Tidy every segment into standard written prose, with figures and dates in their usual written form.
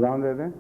اذان دے دیں.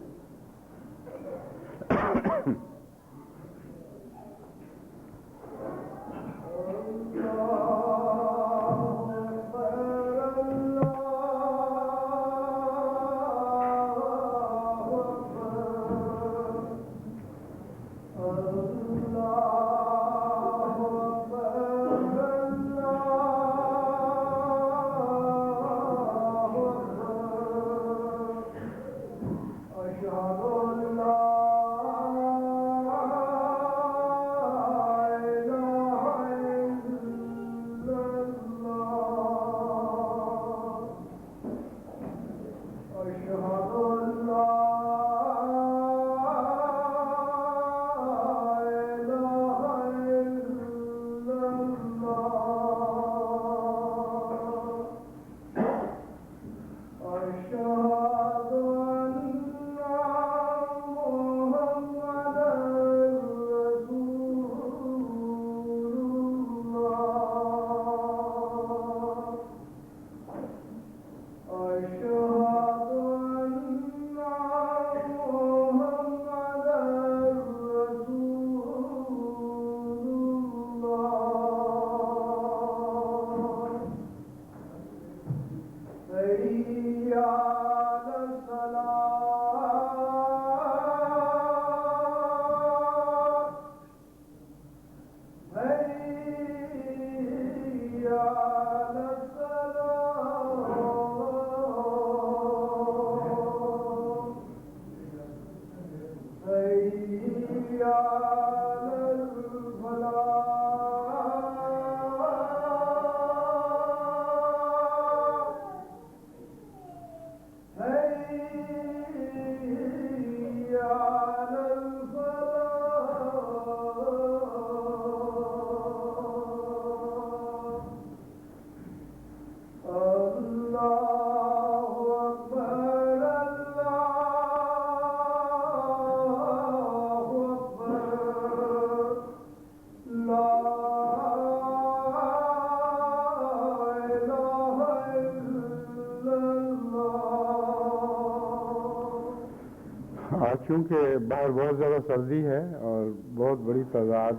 چونکہ باہر بہت زیادہ سردی ہے اور بہت بڑی تعداد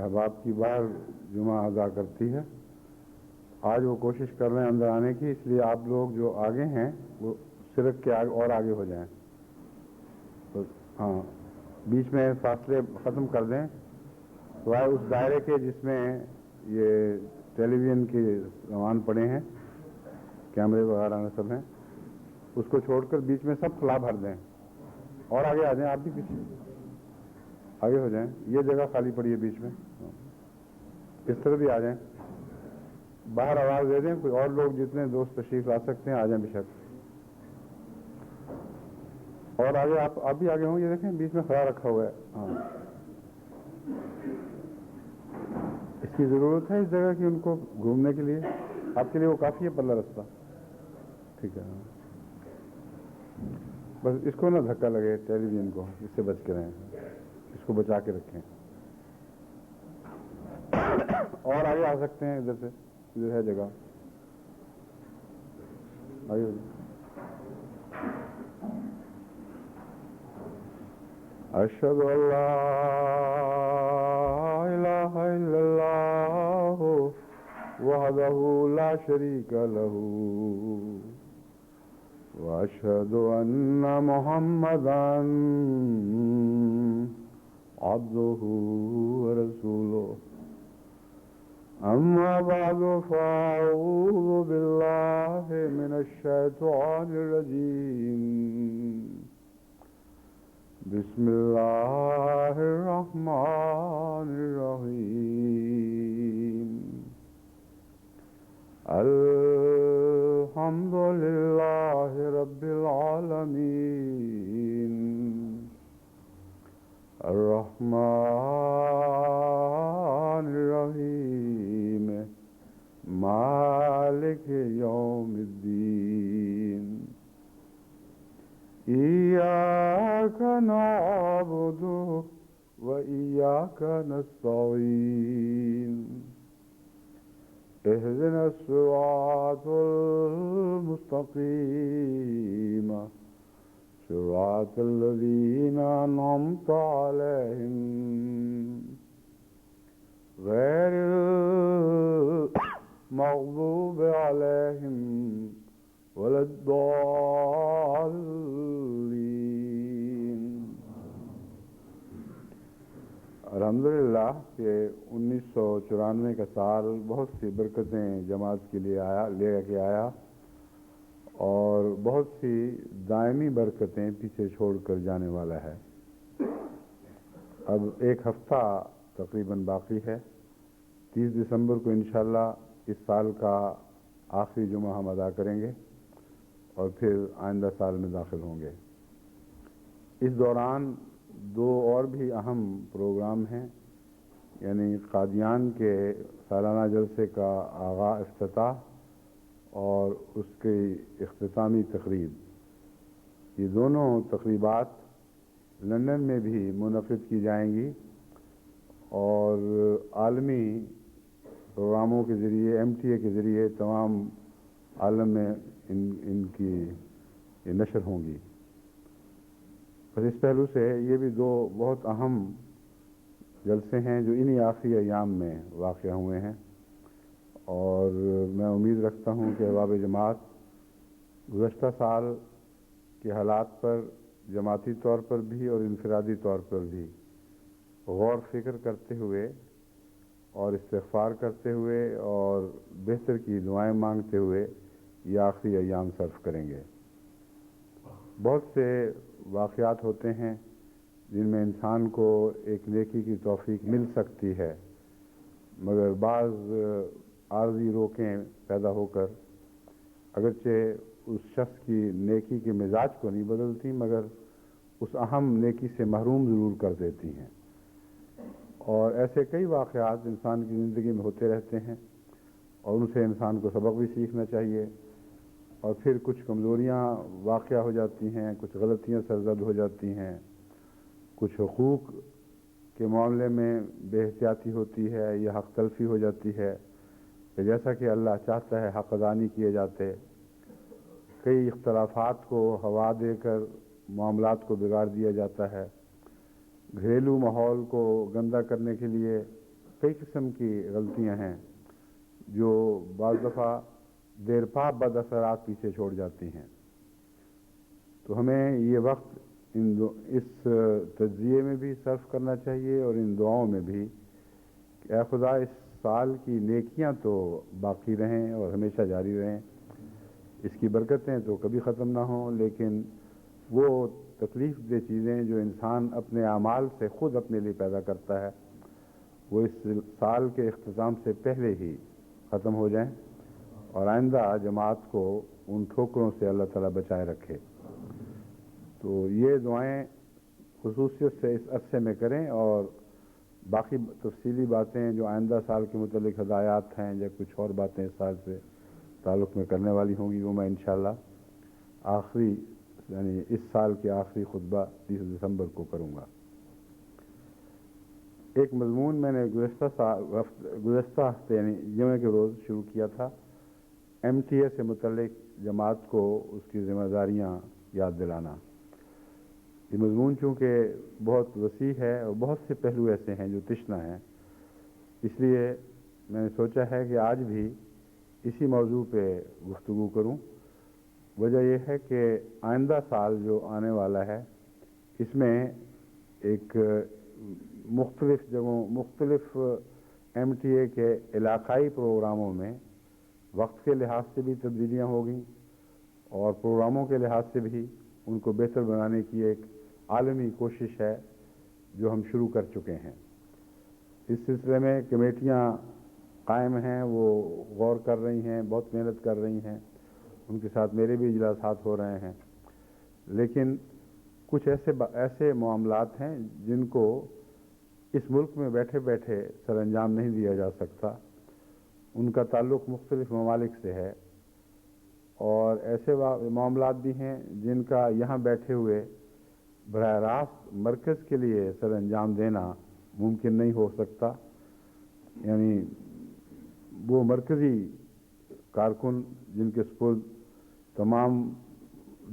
احباب کی باہر جمعہ ادا کرتی ہے، آج وہ کوشش کر رہے ہیں اندر آنے کی، اس لیے آپ لوگ جو آگے ہیں وہ سڑک کے آگے اور آگے ہو جائیں. تو ہاں، بیچ میں فاصلے ختم کر دیں. تو اس دائرے کے جس میں یہ ٹیلی ویژن کے سامان پڑے ہیں، کیمرے وغیرہ سب ہیں، اس کو چھوڑ کر بیچ میں سب خلا بھر دیں اور آگے آ جائیں. آپ بھی پیچھے آگے ہو جائیں، یہ جگہ خالی پڑی ہے بیچ میں، اس طرح بھی آ جائیں. باہر آواز دے دیں، کوئی اور لوگ جتنے دوست تشریف لا سکتے ہیں آ جائیں بے شک. اور آگے آپ بھی آگے ہوں، یہ دیکھیں بیچ میں خلا رکھا ہوا ہے. ہاں، اس کی ضرورت ہے اس جگہ کی ان کو گھومنے کے لیے. آپ کے لیے وہ کافی ہے پلہ رستہ. ٹھیک ہے، بس اس کو نہ دھکا لگے ٹیلی ویژن کو، اس سے بچ کے رہیں، اس کو بچا کے رکھیں. اور آگے آ سکتے ہیں، ادھر سے ادھر ہے جگہ آگے. اشہد ان لا الہ الا اللہ وحدہ لا شریک لہ واشہد ان محمدا عبدہ ورسولہ. اما بعد فاعوذ باللہ من الشیطان الرجیم. بسم اللہ الرحمن الرحیم. الحمد للہ رب العالمین. الرحمن الرحیم مالک یوم الدین. ایاک نعبد و ایاک نستعین. اہدنا الصراط المستقیم صراط الذين أنعمت عليهم غير المغضوب عليهم ولا الضالين۔ الحمدللہ کہ 1994 کا سال بہت سی برکتیں جماعت کے لیے لے کے آیا اور بہت سی دائمی برکتیں پیچھے چھوڑ کر جانے والا ہے۔ اب ایک ہفتہ تقریباً باقی ہے۔ 30 دسمبر کو انشاءاللہ اس سال کا آخری جمعہ ہم ادا کریں گے اور پھر آئندہ سال میں داخل ہوں گے۔ اس دوران 2 اور بھی اہم پروگرام ہیں، یعنی قادیان کے سالانہ جلسے کا افتتاح اور اس کی اختتامی تقریب۔ یہ دونوں تقریبات لندن میں بھی منعقد کی جائیں گی اور عالمی پروگراموں کے ذریعے MTA کے ذریعے تمام عالم میں ان کی نشر ہوں گی۔ بس اس پہلو سے یہ بھی 2 بہت اہم جلسے ہیں جو انہی آخری ایام میں واقع ہوئے ہیں، اور میں امید رکھتا ہوں کہ احباب جماعت گزشتہ سال کے حالات پر جماعتی طور پر بھی اور انفرادی طور پر بھی غور فکر کرتے ہوئے اور استغفار کرتے ہوئے اور بہتر کی دعائیں مانگتے ہوئے یہ آخری ایام صرف کریں گے۔ بہت سے واقعات ہوتے ہیں جن میں انسان کو ایک نیکی کی توفیق مل سکتی ہے، مگر بعض عارضی روکیں پیدا ہو کر اگرچہ اس شخص کی نیکی کے مزاج کو نہیں بدلتی مگر اس اہم نیکی سے محروم ضرور کر دیتی ہیں، اور ایسے کئی واقعات انسان کی زندگی میں ہوتے رہتے ہیں اور ان سے انسان کو سبق بھی سیکھنا چاہیے۔ اور پھر کچھ کمزوریاں واقع ہو جاتی ہیں، کچھ غلطیاں سرزد ہو جاتی ہیں، کچھ حقوق کے معاملے میں بے احتیاطی ہوتی ہے یا حق تلفی ہو جاتی ہے کہ جیسا کہ اللہ چاہتا ہے حق ادا نہیں کیے جاتے۔ کئی اختلافات کو ہوا دے کر معاملات کو بگاڑ دیا جاتا ہے۔ گھریلو ماحول کو گندہ کرنے کے لیے کئی قسم کی غلطیاں ہیں جو بعض دفعہ دیر پا بد اثرات پیچھے چھوڑ جاتی ہیں۔ تو ہمیں یہ وقت اس تجزیے میں بھی صرف کرنا چاہیے اور ان دعاؤں میں بھی کہ اے خدا اس سال کی نیکیاں تو باقی رہیں اور ہمیشہ جاری رہیں، اس کی برکتیں تو کبھی ختم نہ ہوں، لیکن وہ تکلیف دہ چیزیں جو انسان اپنے اعمال سے خود اپنے لیے پیدا کرتا ہے وہ اس سال کے اختتام سے پہلے ہی ختم ہو جائیں اور آئندہ جماعت کو ان ٹھوکروں سے اللہ تعالیٰ بچائے رکھے۔ تو یہ دعائیں خصوصیت سے اس عرصے میں کریں، اور باقی تفصیلی باتیں جو آئندہ سال کے متعلق ہدایات ہیں یا کچھ اور باتیں اس سال سے تعلق میں کرنے والی ہوں گی وہ میں انشاءاللہ آخری یعنی اس سال کے آخری خطبہ 30 دسمبر کو کروں گا۔ ایک مضمون میں نے گزشتہ ہفتے یعنی جمعے کے روز شروع کیا تھا، MTA سے متعلق جماعت کو اس کی ذمہ داریاں یاد دلانا۔ یہ مضمون چونکہ بہت وسیع ہے اور بہت سے پہلو ایسے ہیں جو تشنہ ہیں، اس لیے میں نے سوچا ہے کہ آج بھی اسی موضوع پہ گفتگو کروں۔ وجہ یہ ہے کہ آئندہ سال جو آنے والا ہے اس میں ایک مختلف جگہوں مختلف MTA کے علاقائی پروگراموں میں وقت کے لحاظ سے بھی تبدیلیاں ہوگی اور پروگراموں کے لحاظ سے بھی ان کو بہتر بنانے کی ایک عالمی کوشش ہے جو ہم شروع کر چکے ہیں۔ اس سلسلے میں کمیٹیاں قائم ہیں، وہ غور کر رہی ہیں، بہت محنت کر رہی ہیں، ان کے ساتھ میرے بھی اجلاسات ہو رہے ہیں، لیکن کچھ ایسے معاملات ہیں جن کو اس ملک میں بیٹھے بیٹھے سر انجام نہیں دیا جا سکتا، ان کا تعلق مختلف ممالک سے ہے، اور ایسے معاملات بھی ہیں جن کا یہاں بیٹھے ہوئے براہ راست مرکز کے لیے سر انجام دینا ممکن نہیں ہو سکتا، یعنی وہ مرکزی کارکن جن کے سپرد تمام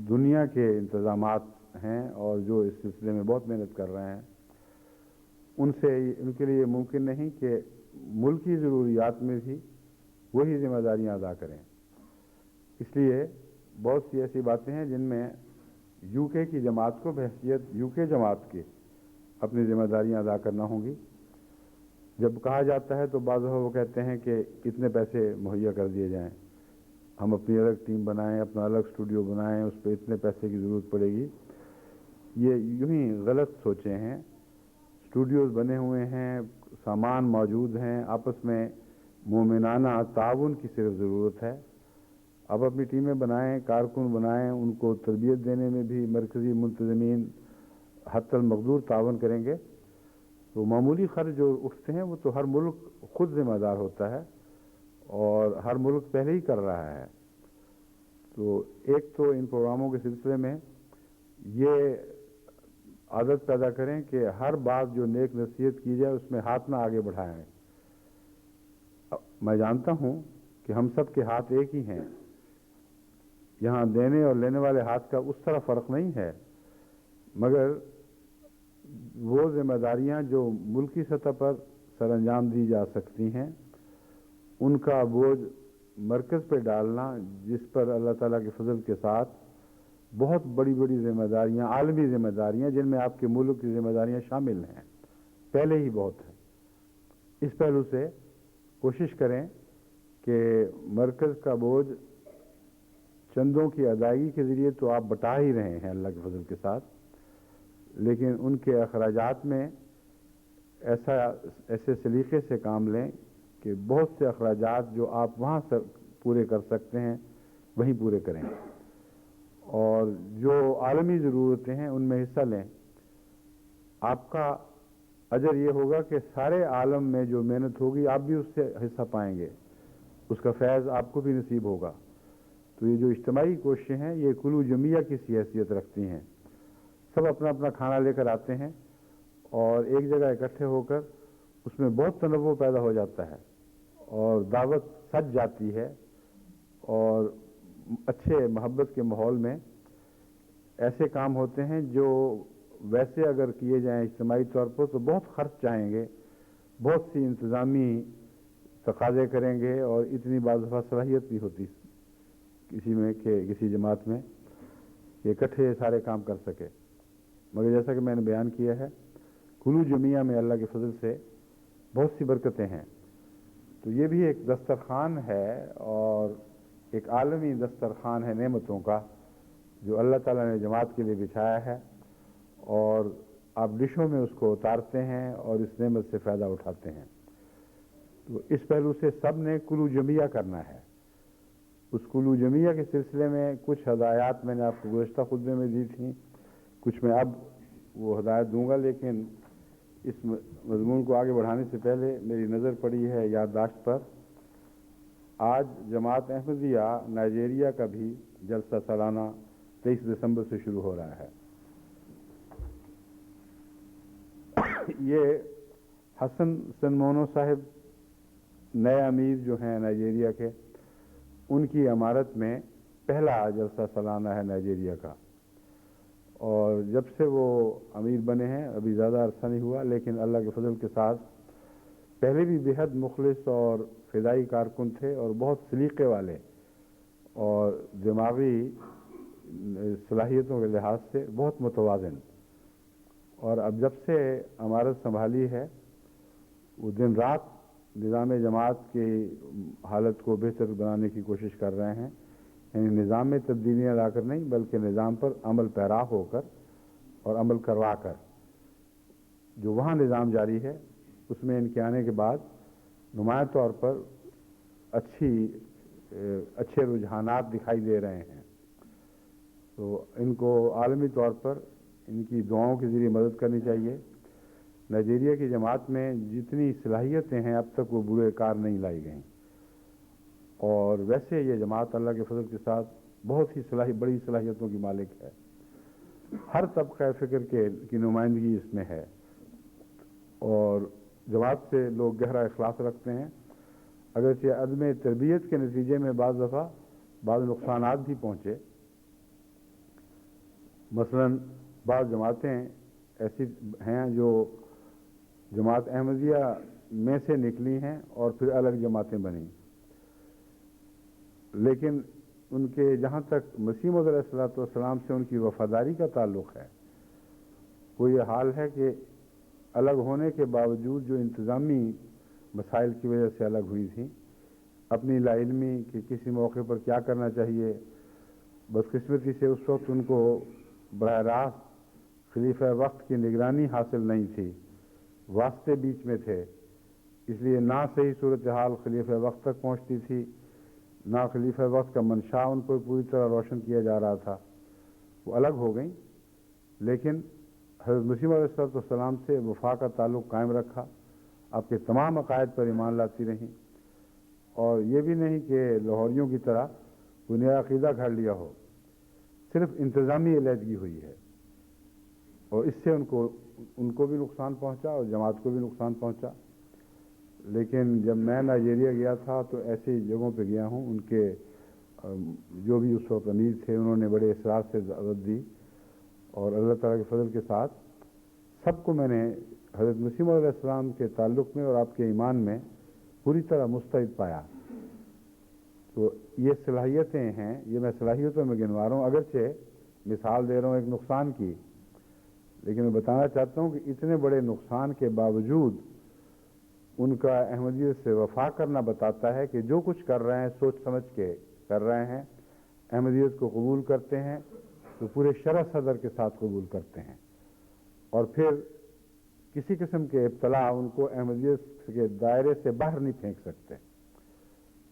دنیا کے انتظامات ہیں اور جو اس سلسلے میں بہت محنت کر رہے ہیں، ان کے لیے ممکن نہیں کہ ملکی ضروریات میں بھی وہی ذمہ داریاں ادا کریں۔ اس لیے بہت سی ایسی باتیں ہیں جن میں یو کے کی جماعت کو بحیثیت یو کے جماعت کے اپنی ذمہ داریاں ادا کرنا ہوں گی۔ جب کہا جاتا ہے تو بعض دفعہ وہ کہتے ہیں کہ اتنے پیسے مہیا کر دیے جائیں، ہم اپنی الگ ٹیم بنائیں، اپنا الگ اسٹوڈیو بنائیں، اس پہ اتنے پیسے کی ضرورت پڑے گی۔ یہ یوں ہی غلط سوچیں ہیں۔ اسٹوڈیوز بنے ہوئے ہیں، سامان موجود ہیں، آپس میں مومنانہ تعاون کی صرف ضرورت ہے۔ اب اپنی ٹیمیں بنائیں، کارکن بنائیں، ان کو تربیت دینے میں بھی مرکزی منتظمین حتی المقدور تعاون کریں گے تو معمولی خرچ جو اٹھتے ہیں وہ تو ہر ملک خود ذمہ دار ہوتا ہے اور ہر ملک پہلے ہی کر رہا ہے۔ تو ایک تو ان پروگراموں کے سلسلے میں یہ عادت پیدا کریں کہ ہر بات جو نیک نصیحت کی جائے اس میں ہاتھ نہ آگے بڑھائیں۔ میں جانتا ہوں کہ ہم سب کے ہاتھ ایک ہی ہیں، یہاں دینے اور لینے والے ہاتھ کا اس طرح فرق نہیں ہے، مگر وہ ذمہ داریاں جو ملکی سطح پر سر انجام دی جا سکتی ہیں ان کا بوجھ مرکز پہ ڈالنا، جس پر اللہ تعالیٰ کے فضل کے ساتھ بہت بڑی بڑی ذمہ داریاں، عالمی ذمہ داریاں جن میں آپ کے ملک کی ذمہ داریاں شامل ہیں، پہلے ہی بہت ہیں۔ اس پہلو سے کوشش کریں کہ مرکز کا بوجھ چندوں کی ادائیگی کے ذریعے تو آپ بٹا ہی رہے ہیں اللہ کے فضل کے ساتھ، لیکن ان کے اخراجات میں ایسے سلیقے سے کام لیں کہ بہت سے اخراجات جو آپ وہاں سے پورے کر سکتے ہیں وہیں پورے کریں، اور جو عالمی ضرورتیں ہیں ان میں حصہ لیں۔ آپ کا اجر یہ ہوگا کہ سارے عالم میں جو محنت ہوگی آپ بھی اس سے حصہ پائیں گے، اس کا فیض آپ کو بھی نصیب ہوگا۔ تو یہ جو اجتماعی کوششیں ہیں یہ کلو جمعیہ کی حیثیت رکھتی ہیں، سب اپنا اپنا کھانا لے کر آتے ہیں اور ایک جگہ اکٹھے ہو کر اس میں بہت تنوع پیدا ہو جاتا ہے اور دعوت سج جاتی ہے، اور اچھے محبت کے ماحول میں ایسے کام ہوتے ہیں جو ویسے اگر کیے جائیں اجتماعی طور پر تو بہت خرچ چاہیں گے، بہت سی انتظامی تقاضے کریں گے، اور اتنی بعض دفعہ صلاحیت نہیں ہوتی کسی جماعت میں کہ اکٹھے سارے کام کر سکے۔ مگر جیسا کہ میں نے بیان کیا ہے، کلو جمعیہ میں اللہ کے فضل سے بہت سی برکتیں ہیں۔ تو یہ بھی ایک دسترخوان ہے اور ایک عالمی دسترخوان ہے نعمتوں کا جو اللہ تعالیٰ نے جماعت کے لیے بچھایا ہے، اور آپ ڈشوں میں اس کو اتارتے ہیں اور اس نعمت سے فائدہ اٹھاتے ہیں۔ تو اس پہلو سے سب نے کلو جمعیہ کرنا ہے۔ اس کلو جمعیہ کے سلسلے میں کچھ ہدایات میں نے آپ کو گزشتہ خطبے میں دی تھیں، کچھ میں اب وہ ہدایت دوں گا، لیکن اس مضمون کو آگے بڑھانے سے پہلے میری نظر پڑی ہے یادداشت پر۔ آج جماعت احمدیہ نائجیریا کا بھی جلسہ سالانہ 23 دسمبر سے شروع ہو رہا ہے۔ یہ حسن سنمونو صاحب نئے امیر جو ہیں نائجیریا کے، ان کی امارت میں پہلا جلسہ سالانہ ہے نائجیریا کا، اور جب سے وہ امیر بنے ہیں ابھی زیادہ عرصہ نہیں ہوا، لیکن اللہ کے فضل کے ساتھ پہلے بھی بے حد مخلص اور فدائی کارکن تھے اور بہت سلیقے والے اور دماغی صلاحیتوں کے لحاظ سے بہت متوازن، اور اب جب سے امارت سنبھالی ہے وہ دن رات نظام جماعت کی حالت کو بہتر بنانے کی کوشش کر رہے ہیں، یعنی نظام میں تبدیلیاں لا کر نہیں بلکہ نظام پر عمل پیرا ہو کر اور عمل کروا کر۔ جو وہاں نظام جاری ہے اس میں ان کے آنے کے بعد نمایاں طور پر اچھے رجحانات دکھائی دے رہے ہیں۔ تو ان کو عالمی طور پر ان کی دعاؤں کے ذریعے مدد کرنی چاہیے۔ نائجیریا کی جماعت میں جتنی صلاحیتیں ہیں اب تک وہ برے کار نہیں لائی گئیں، اور ویسے یہ جماعت اللہ کے فضل کے ساتھ بہت ہی بڑی صلاحیتوں کی مالک ہے، ہر طبقہ فکر کی نمائندگی اس میں ہے، اور جماعت سے لوگ گہرا اخلاص رکھتے ہیں۔ اگرچہ عدم تربیت کے نتیجے میں بعض دفعہ بعض نقصانات بھی پہنچے، مثلا بعض جماعتیں ایسی ہیں جو جماعت احمدیہ میں سے نکلی ہیں اور پھر الگ جماعتیں بنیں، لیکن ان کے جہاں تک مسیح موعود علیہ الصلوۃ والسلام سے ان کی وفاداری کا تعلق ہے، وہ یہ حال ہے کہ الگ ہونے کے باوجود جو انتظامی مسائل کی وجہ سے الگ ہوئی تھیں، اپنی لا علمی کہ کسی موقع پر کیا کرنا چاہیے، بدقسمتی سے اس وقت ان کو براہ راست خلیفہ وقت کی نگرانی حاصل نہیں تھی، واسطے بیچ میں تھے، اس لیے نہ صحیح صورتحال خلیفہ وقت تک پہنچتی تھی، نہ خلیفہ وقت کا منشا ان کو پوری طرح روشن کیا جا رہا تھا، وہ الگ ہو گئیں، لیکن حضرت مسیح علیہ السلام سے وفا کا تعلق قائم رکھا، آپ کے تمام عقائد پر ایمان لاتی رہیں، اور یہ بھی نہیں کہ لاہوریوں کی طرح کوئی نیا عقیدہ گھڑ لیا ہو، صرف انتظامی علیحدگی ہوئی ہے، اور اس سے ان کو بھی نقصان پہنچا اور جماعت کو بھی نقصان پہنچا۔ لیکن جب میں نائجیریا گیا تھا تو ایسی جگہوں پہ گیا ہوں، ان کے جو بھی اس وقت امیر تھے انہوں نے بڑے اصرار سے دعوت دی، اور اللہ تعالیٰ کے فضل کے ساتھ سب کو میں نے حضرت مسیح علیہ السلام کے تعلق میں اور آپ کے ایمان میں پوری طرح مستعد پایا۔ تو یہ صلاحیتیں ہیں، یہ میں صلاحیتوں میں گنوا رہا ہوں، اگرچہ مثال دے رہا ہوں ایک نقصان کی، لیکن میں بتانا چاہتا ہوں کہ اتنے بڑے نقصان کے باوجود ان کا احمدیت سے وفا کرنا بتاتا ہے کہ جو کچھ کر رہے ہیں سوچ سمجھ کے کر رہے ہیں، احمدیت کو قبول کرتے ہیں تو پورے شرح صدر کے ساتھ قبول کرتے ہیں، اور پھر کسی قسم کے ابتلا ان کو احمدیت کے دائرے سے باہر نہیں پھینک سکتے۔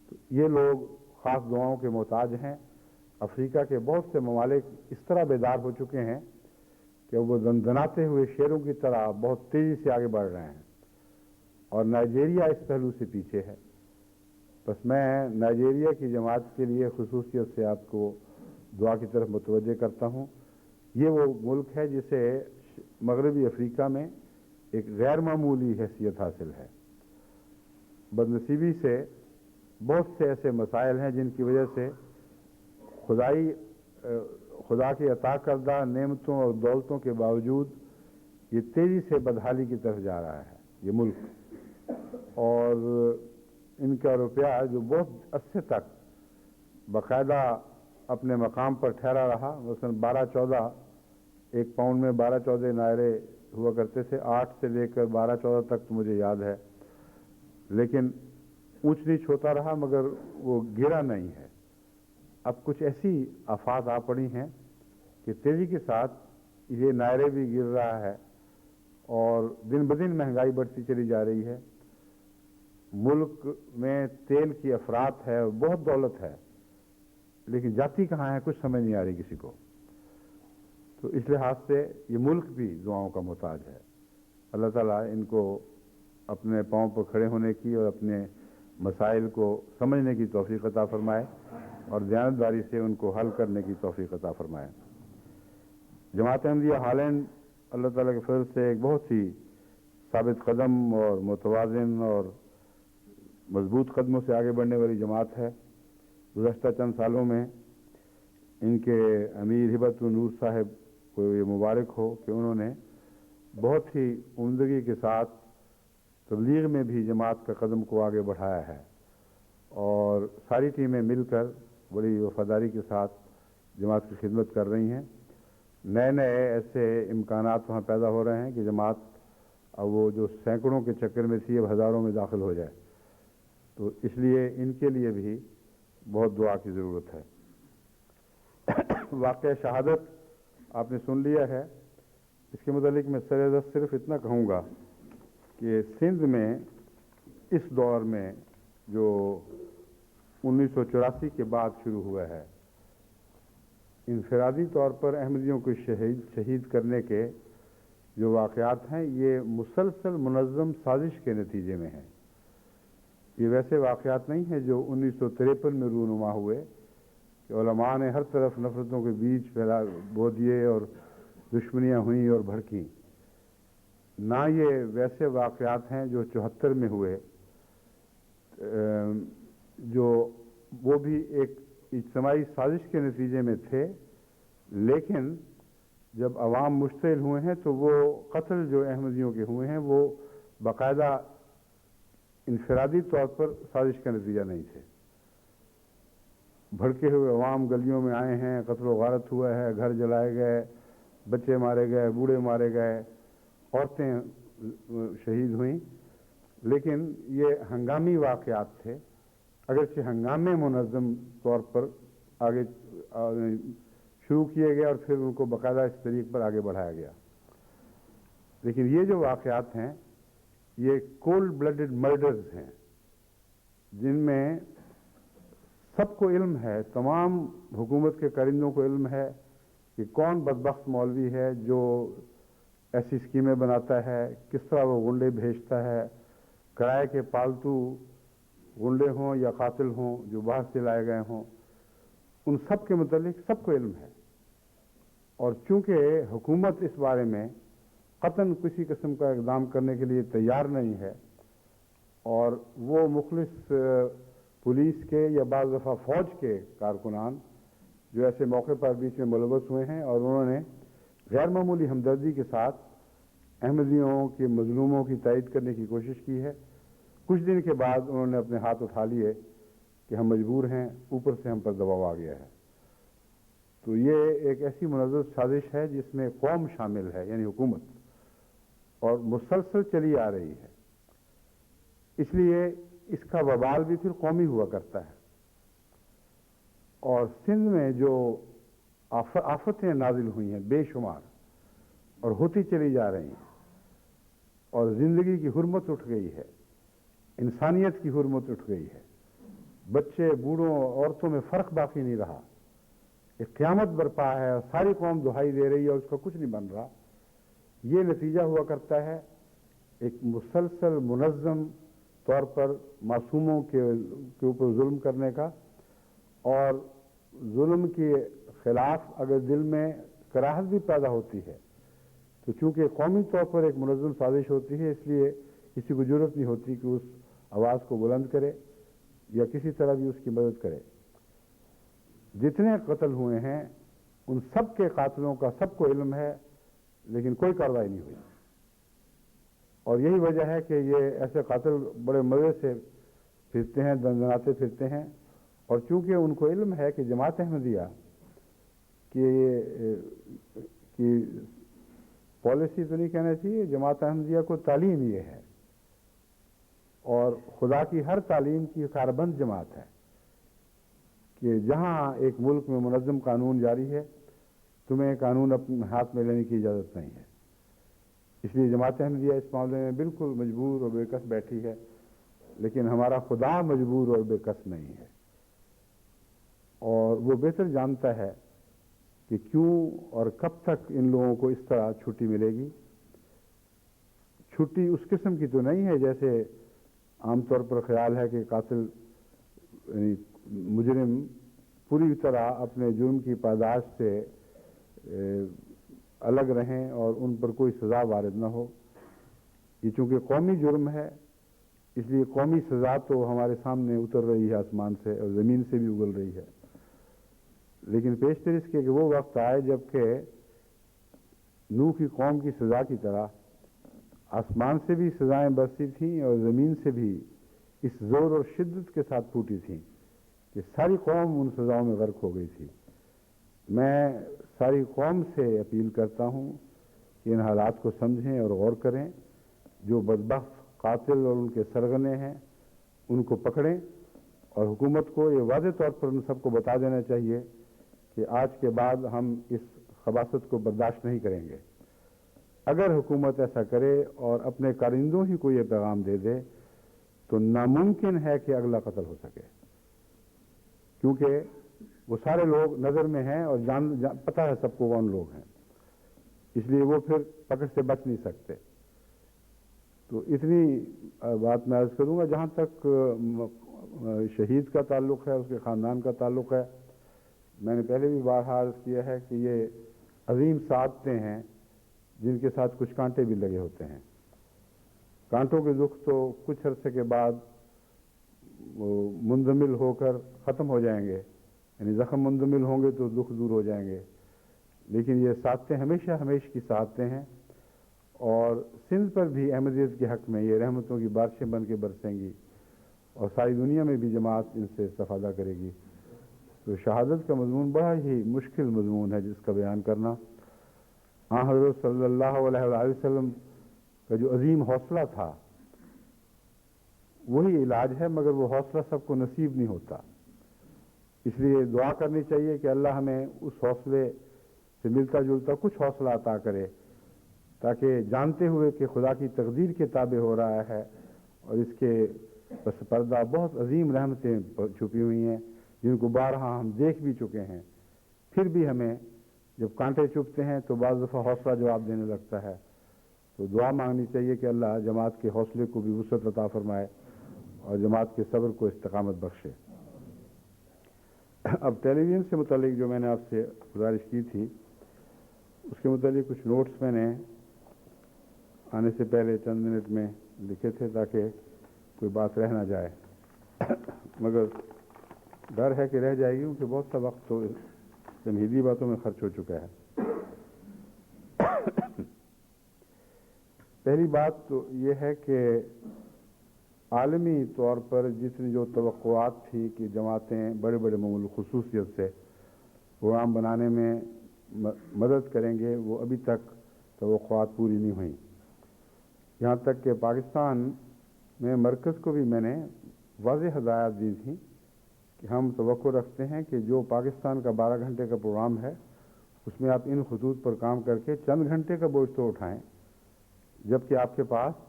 تو یہ لوگ خاص دعاؤں کے محتاج ہیں۔ افریقہ کے بہت سے ممالک اس طرح بیدار ہو چکے ہیں کہ وہ دندناتے ہوئے شیروں کی طرح بہت تیزی سے آگے بڑھ رہے ہیں، اور نائجیریا اس پہلو سے پیچھے ہے۔ بس میں نائجیریا کی جماعت کے لیے خصوصیت سے آپ کو دعا کی طرف متوجہ کرتا ہوں۔ یہ وہ ملک ہے جسے مغربی افریقہ میں ایک غیر معمولی حیثیت حاصل ہے۔ بدنصیبی سے بہت سے ایسے مسائل ہیں جن کی وجہ سے خدا کی عطا کردہ نعمتوں اور دولتوں کے باوجود یہ تیزی سے بدحالی کی طرف جا رہا ہے یہ ملک، اور ان کا روپیہ جو بہت عرصے تک باقاعدہ اپنے مقام پر ٹھہرا رہا، مثلا 12-14 ایک پاؤنڈ میں 12-14 نائرے ہوا کرتے تھے، 8 سے لے کر 12-14 تک تو مجھے یاد ہے، لیکن اونچ نیچ ہوتا رہا مگر وہ گرا نہیں ہے۔ اب کچھ ایسی آفات آ پڑی ہیں کہ تیزی کے ساتھ یہ نائرے بھی گر رہا ہے، اور دن بدن مہنگائی بڑھتی چلی جا رہی ہے، ملک میں تیل کی افراط ہے، بہت دولت ہے، لیکن جاتی کہاں ہے کچھ سمجھ نہیں آ رہی کسی کو۔ تو اس لحاظ سے یہ ملک بھی دعاؤں کا محتاج ہے۔ اللہ تعالیٰ ان کو اپنے پاؤں پر کھڑے ہونے کی اور اپنے مسائل کو سمجھنے کی توفیق عطا فرمائے، اور دیانتداری سے ان کو حل کرنے کی توفیق عطا فرمائے۔ جماعت احمدیہ ہالینڈ اللہ تعالیٰ کے فضل سے ایک بہت ہی ثابت قدم اور متوازن اور مضبوط قدموں سے آگے بڑھنے والی جماعت ہے۔ گزشتہ چند سالوں میں ان کے امیر ہبت النور صاحب کو یہ مبارک ہو کہ انہوں نے بہت ہی عمدگی کے ساتھ تبلیغ میں بھی جماعت کا قدم کو آگے بڑھایا ہے، اور ساری ٹیمیں مل کر بڑی وفاداری کے ساتھ جماعت کی خدمت کر رہی ہیں۔ نئے نئے ایسے امکانات وہاں پیدا ہو رہے ہیں کہ جماعت اب وہ جو سینکڑوں کے چکر میں تھی اب ہزاروں میں داخل ہو جائے، تو اس لیے ان کے لیے بھی بہت دعا کی ضرورت ہے۔ واقعہ شہادت آپ نے سن لیا ہے، اس کے متعلق میں سردست صرف اتنا کہوں گا کہ سندھ میں اس دور میں جو 1984 کے بعد شروع ہوا ہے، انفرادی طور پر احمدیوں کو شہید کرنے کے جو واقعات ہیں یہ مسلسل منظم سازش کے نتیجے میں ہیں۔ یہ ویسے واقعات نہیں ہیں جو 1953 میں رونما ہوئے کہ علماء نے ہر طرف نفرتوں کے بیج بو دیے اور دشمنیاں ہوئیں اور بھڑکیں۔ نہ یہ ویسے واقعات ہیں جو 74 میں ہوئے، جو وہ بھی ایک اجتماعی سازش کے نتیجے میں تھے، لیکن جب عوام مشتعل ہوئے ہیں تو وہ قتل جو احمدیوں کے ہوئے ہیں وہ باقاعدہ انفرادی طور پر سازش کا نتیجہ نہیں تھے. بھڑکے ہوئے عوام گلیوں میں آئے ہیں، قتل و غارت ہوا ہے، گھر جلائے گئے، بچے مارے گئے، بوڑھے مارے گئے، عورتیں شہید ہوئیں. لیکن یہ ہنگامی واقعات تھے، اگرچہ ہنگامے منظم طور پر آگے شروع کیے گئے اور پھر ان کو باقاعدہ اس طریق پر آگے بڑھایا گیا. لیکن یہ جو واقعات ہیں یہ کولڈ بلڈڈ مرڈرز ہیں، جن میں سب کو علم ہے، تمام حکومت کے کارندوں کو علم ہے کہ کون بدبخت مولوی ہے جو ایسی اسکیمیں بناتا ہے، کس طرح وہ غنڈے بھیجتا ہے، کرائے کے پالتو غنڈے ہوں یا قاتل ہوں جو باہر سے لائے گئے ہوں، ان سب کے متعلق سب کو علم ہے. اور چونکہ حکومت اس بارے میں قطعاً کسی قسم کا اقدام کرنے کے لیے تیار نہیں ہے، اور وہ مخلص پولیس کے یا بعض دفعہ فوج کے کارکنان جو ایسے موقع پر بیچ میں ملوث ہوئے ہیں اور انہوں نے غیر معمولی ہمدردی کے ساتھ احمدیوں کے مظلوموں کی تائید کرنے کی کوشش کی ہے، کچھ دن کے بعد انہوں نے اپنے ہاتھ اٹھا لیے کہ ہم مجبور ہیں، اوپر سے ہم پر دباؤ آ گیا ہے. تو یہ ایک ایسی منظم سازش ہے جس میں قوم شامل ہے، یعنی حکومت، اور مسلسل چلی آ رہی ہے. اس لیے اس کا وبال بھی پھر قومی ہوا کرتا ہے. اور سندھ میں جو آفتیں نازل ہوئی ہیں بے شمار اور ہوتی چلی جا رہی ہیں، اور زندگی کی حرمت اٹھ گئی ہے، انسانیت کی حرمت اٹھ گئی ہے، بچے بوڑھوں عورتوں میں فرق باقی نہیں رہا، ایک قیامت برپا ہے اور ساری قوم دہائی دے رہی ہے اور اس کا کچھ نہیں بن رہا. یہ نتیجہ ہوا کرتا ہے ایک مسلسل منظم طور پر معصوموں کے اوپر ظلم کرنے کا، اور ظلم کے خلاف اگر دل میں کراہت بھی پیدا ہوتی ہے تو چونکہ قومی طور پر ایک منظم سازش ہوتی ہے، اس لیے کسی کو ضرورت نہیں ہوتی کہ اس آواز کو بلند کرے یا کسی طرح بھی اس کی مدد کرے. جتنے قتل ہوئے ہیں ان سب کے قاتلوں کا سب کو علم ہے، لیکن کوئی کارروائی نہیں ہوئی. اور یہی وجہ ہے کہ یہ ایسے قاتل بڑے مزے سے پھرتے ہیں، دندناتے پھرتے ہیں، اور چونکہ ان کو علم ہے کہ جماعت احمدیہ کی پالیسی تو نہیں کہنا چاہیے، جماعت احمدیہ کو تعلیم یہ ہے، اور خدا کی ہر تعلیم کی کاربند جماعت ہے کہ جہاں ایک ملک میں منظم قانون جاری ہے تمہیں قانون اپنے ہاتھ میں لینے کی اجازت نہیں ہے. اس لیے جماعت احمدیہ اس معاملے میں بالکل مجبور اور بے کس بیٹھی ہے، لیکن ہمارا خدا مجبور اور بے کس نہیں ہے، اور وہ بہتر جانتا ہے کہ کیوں اور کب تک ان لوگوں کو اس طرح چھٹی ملے گی. چھٹی اس قسم کی تو نہیں ہے جیسے عام طور پر خیال ہے کہ قاتل یعنی مجرم پوری طرح اپنے جرم کی پاداش سے الگ رہیں اور ان پر کوئی سزا وارد نہ ہو. یہ چونکہ قومی جرم ہے اس لیے قومی سزا تو ہمارے سامنے اتر رہی ہے آسمان سے اور زمین سے بھی اگل رہی ہے، لیکن پیشتر اس کے کہ وہ وقت آئے جب کہ نوح کی قوم کی سزا کی طرح آسمان سے بھی سزائیں برسی تھیں اور زمین سے بھی اس زور اور شدت کے ساتھ پھوٹی تھیں کہ ساری قوم ان سزاؤں میں غرق ہو گئی تھی. میں ساری قوم سے اپیل کرتا ہوں کہ ان حالات کو سمجھیں اور غور کریں. جو بدبخت قاتل اور ان کے سرغنے ہیں ان کو پکڑیں، اور حکومت کو یہ واضح طور پر ان سب کو بتا دینا چاہیے کہ آج کے بعد ہم اس خباثت کو برداشت نہیں کریں گے. اگر حکومت ایسا کرے اور اپنے کارندوں ہی کو یہ پیغام دے دے تو ناممکن ہے کہ اگلا قتل ہو سکے، کیونکہ وہ سارے لوگ نظر میں ہیں اور پتہ ہے سب کو کون لوگ ہیں، اس لیے وہ پھر پکڑ سے بچ نہیں سکتے. تو اتنی بات میں عرض کروں گا. جہاں تک شہید کا تعلق ہے، اس کے خاندان کا تعلق ہے، میں نے پہلے بھی بارہا عرض کیا ہے کہ یہ عظیم سعادتیں ہیں جن کے ساتھ کچھ کانٹے بھی لگے ہوتے ہیں. کانٹوں کے دکھ تو کچھ عرصے کے بعد منجمل ہو کر ختم ہو جائیں گے، یعنی زخم منجمل ہوں گے تو دکھ دور ہو جائیں گے، لیکن یہ سعادتیں ہمیشہ ہمیشہ کی سعادتیں ہیں، اور سندھ پر بھی احمدیت کے حق میں یہ رحمتوں کی بارشیں بن کے برسیں گی، اور ساری دنیا میں بھی جماعت ان سے استفادہ کرے گی۔ تو شہادت کا مضمون بڑا ہی مشکل مضمون ہے جس کا بیان کرنا۔ حضرت صلی اللہ علیہ وآلہ وسلم کا جو عظیم حوصلہ تھا وہی علاج ہے، مگر وہ حوصلہ سب کو نصیب نہیں ہوتا۔ اس لیے دعا کرنی چاہیے کہ اللہ ہمیں اس حوصلے سے ملتا جلتا کچھ حوصلہ عطا کرے، تاکہ جانتے ہوئے کہ خدا کی تقدیر کے تابع ہو رہا ہے اور اس کے پس پردہ بہت عظیم رحمتیں چھپی ہوئی ہیں جن کو بارہا ہم دیکھ بھی چکے ہیں، پھر بھی ہمیں جب کانٹے چبھتے ہیں تو بعض دفعہ حوصلہ جواب دینے لگتا ہے۔ تو دعا مانگنی چاہیے کہ اللہ جماعت کے حوصلے کو بھی وسعت عطا فرمائے اور جماعت کے صبر کو استقامت بخشے۔ اب ٹیلی ویژن سے متعلق جو میں نے آپ سے گزارش کی تھی، اس کے متعلق کچھ نوٹس میں نے آنے سے پہلے چند منٹ میں لکھے تھے تاکہ کوئی بات رہ نہ جائے، مگر ڈر ہے کہ رہ جائے گی کیونکہ بہت سا وقت تو تمہیدی باتوں میں خرچ ہو چکا ہے۔ پہلی بات تو یہ ہے کہ عالمی طور پر جتنی جو توقعات تھی کہ جماعتیں بڑے بڑے معمول خصوصیت سے پروگرام بنانے میں مدد کریں گے، وہ ابھی تک توقعات پوری نہیں ہوئیں۔ یہاں تک کہ پاکستان میں مرکز کو بھی میں نے واضح ہدایات دی تھیں کہ ہم توقع رکھتے ہیں کہ جو پاکستان کا 12 گھنٹے کا پروگرام ہے اس میں آپ ان خطوط پر کام کر کے چند گھنٹے کا بوجھ تو اٹھائیں، جبکہ آپ کے پاس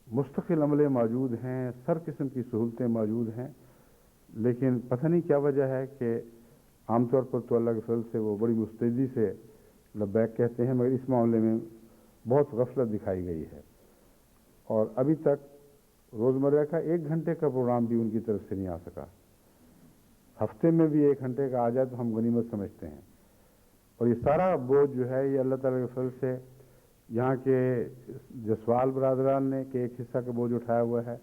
مستقل عملے موجود ہیں، ہر قسم کی سہولتیں موجود ہیں، لیکن پتہ نہیں کیا وجہ ہے کہ عام طور پر تو اللہ کے فضل سے وہ بڑی مستعدی سے لبیک کہتے ہیں، مگر اس معاملے میں بہت غفلت دکھائی گئی ہے، اور ابھی تک روزمرہ کا 1 گھنٹے کا پروگرام بھی ان کی طرف سے نہیں آ سکا۔ ہفتے میں بھی 1 گھنٹے کا آ جائے تو ہم غنیمت سمجھتے ہیں، اور یہ سارا بوجھ جو ہے یہ اللہ تعالیٰ کے فضل سے یہاں کے جسوال برادران نے کہ ایک حصہ کا بوجھ اٹھایا ہوا ہے،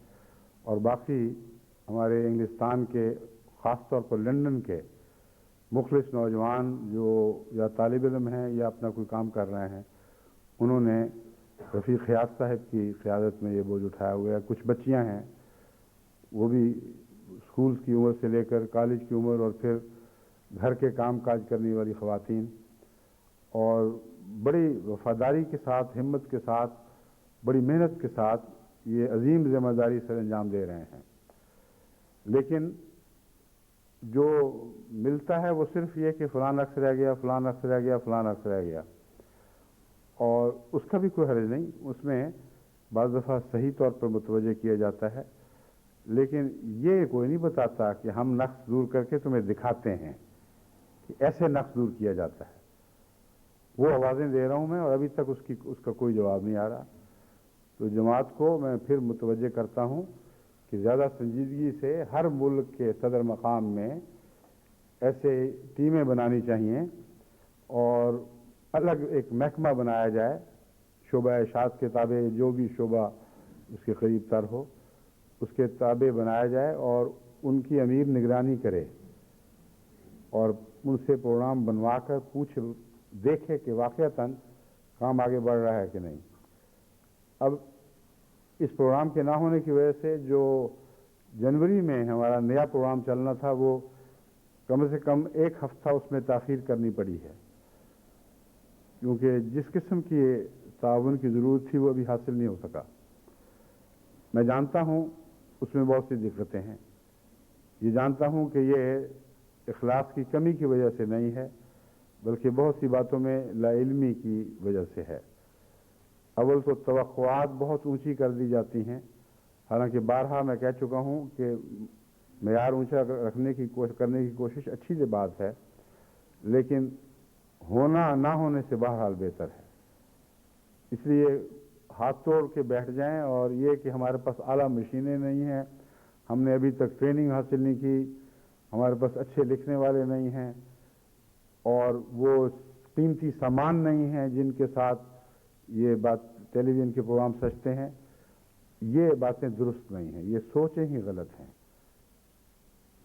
اور باقی ہمارے انگلستان کے خاص طور پر لندن کے مخلص نوجوان جو یا طالب علم ہیں یا اپنا کوئی کام کر رہے ہیں، انہوں نے رفیق حیات صاحب کی قیادت میں یہ بوجھ اٹھایا ہوا ہے۔ کچھ بچیاں ہیں وہ بھی اسکول کی عمر سے لے کر کالج کی عمر، اور پھر گھر کے کام کاج کرنے والی خواتین، اور بڑی وفاداری کے ساتھ، ہمت کے ساتھ، بڑی محنت کے ساتھ یہ عظیم ذمہ داری سر انجام دے رہے ہیں، لیکن جو ملتا ہے وہ صرف یہ کہ فلاں نقص رہ گیا، فلاں نقص رہ گیا، فلاں نقص رہ گیا، اور اس کا بھی کوئی حرج نہیں، اس میں بعض دفعہ صحیح طور پر متوجہ کیا جاتا ہے، لیکن یہ کوئی نہیں بتاتا کہ ہم نقص دور کر کے تمہیں دکھاتے ہیں کہ ایسے نقص دور کیا جاتا ہے۔ وہ آوازیں دے رہا ہوں میں، اور ابھی تک اس کا کوئی جواب نہیں آ رہا۔ تو جماعت کو میں پھر متوجہ کرتا ہوں کہ زیادہ سنجیدگی سے ہر ملک کے صدر مقام میں ایسے ٹیمیں بنانی چاہیے، اور الگ ایک محکمہ بنایا جائے، شعبہ اشاعت کے تابع جو بھی شعبہ اس کے قریب تر ہو اس کے تابع بنایا جائے، اور ان کی امیر نگرانی کرے اور ان سے پروگرام بنوا کر دیکھے کہ واقعتاً کام آگے بڑھ رہا ہے کہ نہیں۔ اب اس پروگرام کے نہ ہونے کی وجہ سے جو جنوری میں ہمارا نیا پروگرام چلنا تھا وہ کم سے کم 1 ہفتہ اس میں تاخیر کرنی پڑی ہے، کیونکہ جس قسم کی تعاون کی ضرورت تھی وہ ابھی حاصل نہیں ہو سکا۔ میں جانتا ہوں اس میں بہت سی دقتیں ہیں، یہ جانتا ہوں کہ یہ اخلاص کی کمی کی وجہ سے نہیں ہے، بلکہ بہت سی باتوں میں لا علمی کی وجہ سے ہے۔ اول تو توقعات بہت اونچی کر دی جاتی ہیں، حالانکہ بارہا میں کہہ چکا ہوں کہ معیار اونچا کرنے کی کوشش اچھی سی بات ہے، لیکن ہونا نہ ہونے سے بہرحال بہتر ہے۔ اس لیے ہاتھ توڑ کے بیٹھ جائیں، اور یہ کہ ہمارے پاس اعلیٰ مشینیں نہیں ہیں، ہم نے ابھی تک ٹریننگ حاصل نہیں کی، ہمارے پاس اچھے لکھنے والے نہیں ہیں، اور وہ قیمتی سامان نہیں ہیں جن کے ساتھ یہ بات ٹیلی ویژن کے پروگرام سجتے ہیں، یہ باتیں درست نہیں ہیں، یہ سوچیں ہی غلط ہیں۔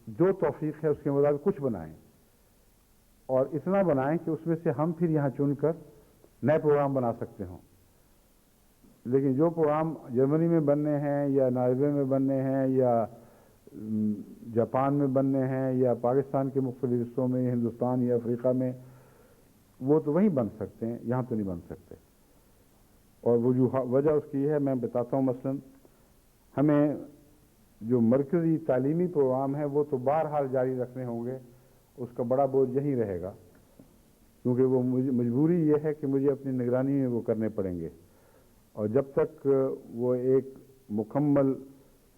جو توفیق ہے اس کے مطابق کچھ بنائیں، اور اتنا بنائیں کہ اس میں سے ہم پھر یہاں چن کر نئے پروگرام بنا سکتے ہوں. لیکن جو پروگرام جرمنی میں بننے ہیں یا ناروے میں بننے ہیں یا جاپان میں بننے ہیں یا پاکستان کے مختلف حصوں میں، ہندوستان یا افریقہ میں، وہ تو وہیں بن سکتے ہیں، یہاں تو نہیں بن سکتے. اور وہ جو وجہ اس کی ہے میں بتاتا ہوں. مثلا ہمیں جو مرکزی تعلیمی پروگرام ہے وہ تو بہرحال جاری رکھنے ہوں گے، اس کا بڑا بوجھ یہیں رہے گا، کیونکہ وہ مجبوری یہ ہے کہ مجھے اپنی نگرانی میں وہ کرنے پڑیں گے. اور جب تک وہ ایک مکمل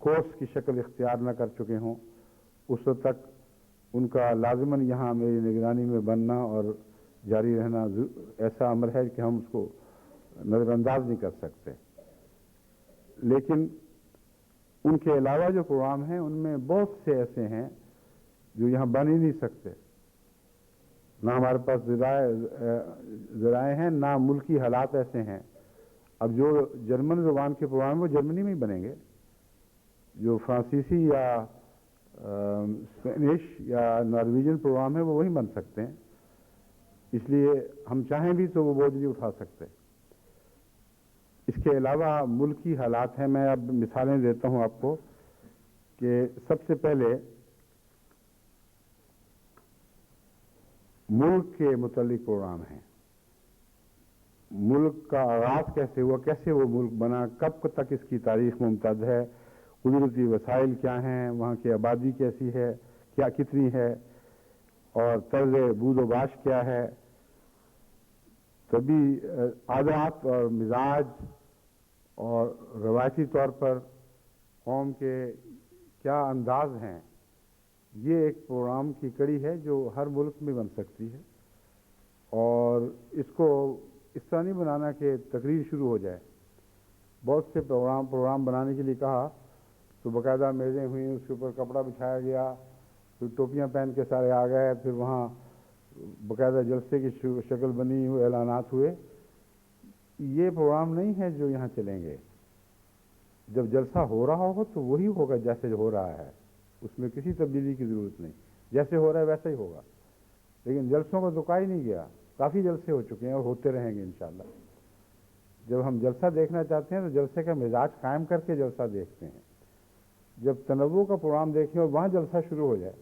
کورس کی شکل اختیار نہ کر چکے ہوں، اس وقت تک ان کا لازماً یہاں میری نگرانی میں بننا اور جاری رہنا ایسا امر ہے کہ ہم اس کو نظر انداز نہیں کر سکتے. لیکن ان کے علاوہ جو پروگرام ہیں ان میں بہت سے ایسے ہیں جو یہاں بن ہی نہیں سکتے. نہ ہمارے پاس ذرائع ہیں، نہ ملکی حالات ایسے ہیں. اب جو جرمن زبان کے پروگرام وہ جرمنی میں ہی بنیں گے، جو فرانسیسی یا اسپینش یا نارویجن پروگرام ہے وہ وہیں بن سکتے ہیں. اس لیے ہم چاہیں بھی تو وہ بوجھ نہیں اٹھا سکتے. اس کے علاوہ ملکی حالات ہیں. میں اب مثالیں دیتا ہوں آپ کو کہ سب سے پہلے ملک کے متعلق پروگرام ہیں. ملک کا آغاز کیسے ہوا، کیسے وہ ملک بنا، کب تک اس کی تاریخ ممتد ہے، قدرتی وسائل کیا ہیں، وہاں کی آبادی کیسی ہے، کیا کتنی ہے، اور طرز بود و باش کیا ہے، طبی عادات اور مزاج اور روایتی طور پر قوم کے کیا انداز ہیں. یہ ایک پروگرام کی کڑی ہے جو ہر ملک میں بن سکتی ہے. اور اس کو اس طرح نہیں بنانا کہ تقریر شروع ہو جائے. بہت سے پروگرام بنانے کے لیے کہا تو باقاعدہ میزیں ہوئیں، اس کے اوپر کپڑا بچھایا گیا، پھر ٹوپیاں پہن کے سارے آ گئے، پھر وہاں باقاعدہ جلسے کی شکل بنی، ہوئے اعلانات ہوئے. یہ پروگرام نہیں ہے جو یہاں چلیں گے. جب جلسہ ہو رہا ہو تو وہی ہوگا جیسے ہو رہا ہے، اس میں کسی تبدیلی کی ضرورت نہیں، جیسے ہو رہا ہے ویسا ہی ہوگا. لیکن جلسوں کو دکا ہی نہیں گیا. کافی جلسے ہو چکے ہیں اور ہوتے رہیں گے انشاءاللہ. جب ہم جلسہ دیکھنا چاہتے ہیں تو جلسے کا مزاج قائم کر کے جلسہ دیکھتے ہیں. جب تنوع کا پروگرام دیکھیں اور وہاں جلسہ شروع ہو جائے،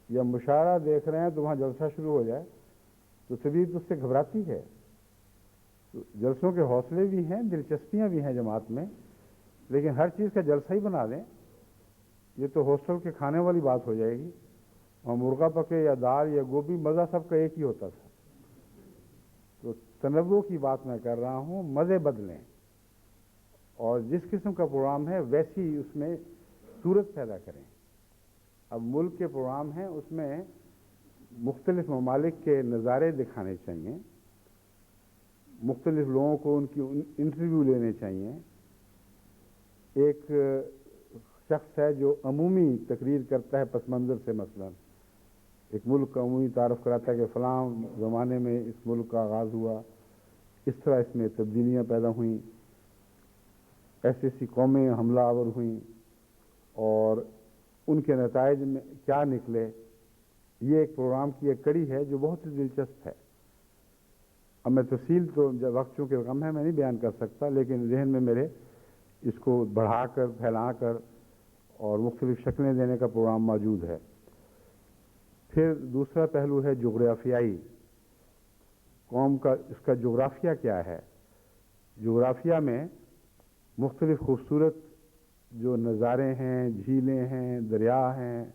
یا مشاعرہ دیکھ رہے ہیں تو وہاں جلسہ شروع ہو جائے تو طبیعت اس سے گھبراتی ہے. جلسوں کے حوصلے بھی ہیں، دلچسپیاں بھی ہیں جماعت میں، لیکن ہر چیز کا جلسہ ہی بنا دیں یہ تو ہاسٹل کے کھانے والی بات ہو جائے گی. وہاں مرغا پکے یا دال یا گوبھی، مزہ سب کا ایک ہی ہوتا تھا. تو تنوع کی بات میں کر رہا ہوں، مزے بدلیں اور جس قسم کا پروگرام ہے ویسی اس میں صورت پیدا کریں. اب ملک کے پروگرام ہیں، اس میں مختلف ممالک کے نظارے دکھانے چاہیے، مختلف لوگوں کو ان کی انٹرویو لینے چاہیے. ایک شخص ہے جو عمومی تقریر کرتا ہے پس منظر سے. مثلا ایک ملک کا عمومی تعارف کراتا ہے کہ فلاں زمانے میں اس ملک کا آغاز ہوا، اس طرح اس میں تبدیلیاں پیدا ہوئیں، ایسی ایسی قومیں حملہ آور ہوئیں اور ان کے نتائج میں کیا نکلے. یہ ایک پروگرام کی ایک کڑی ہے جو بہت ہی دلچسپ ہے. اب میں تفصیل تو وقت چونکہ کم ہے میں نہیں بیان کر سکتا، لیکن ذہن میں میرے اس کو بڑھا کر پھیلا کر اور مختلف شکلیں دینے کا پروگرام موجود ہے. پھر دوسرا پہلو ہے جغرافیائی. قوم کا اس کا جغرافیہ کیا ہے. جغرافیہ میں مختلف خوبصورت جو نظارے ہیں، جھیلیں ہیں، دریا ہیں،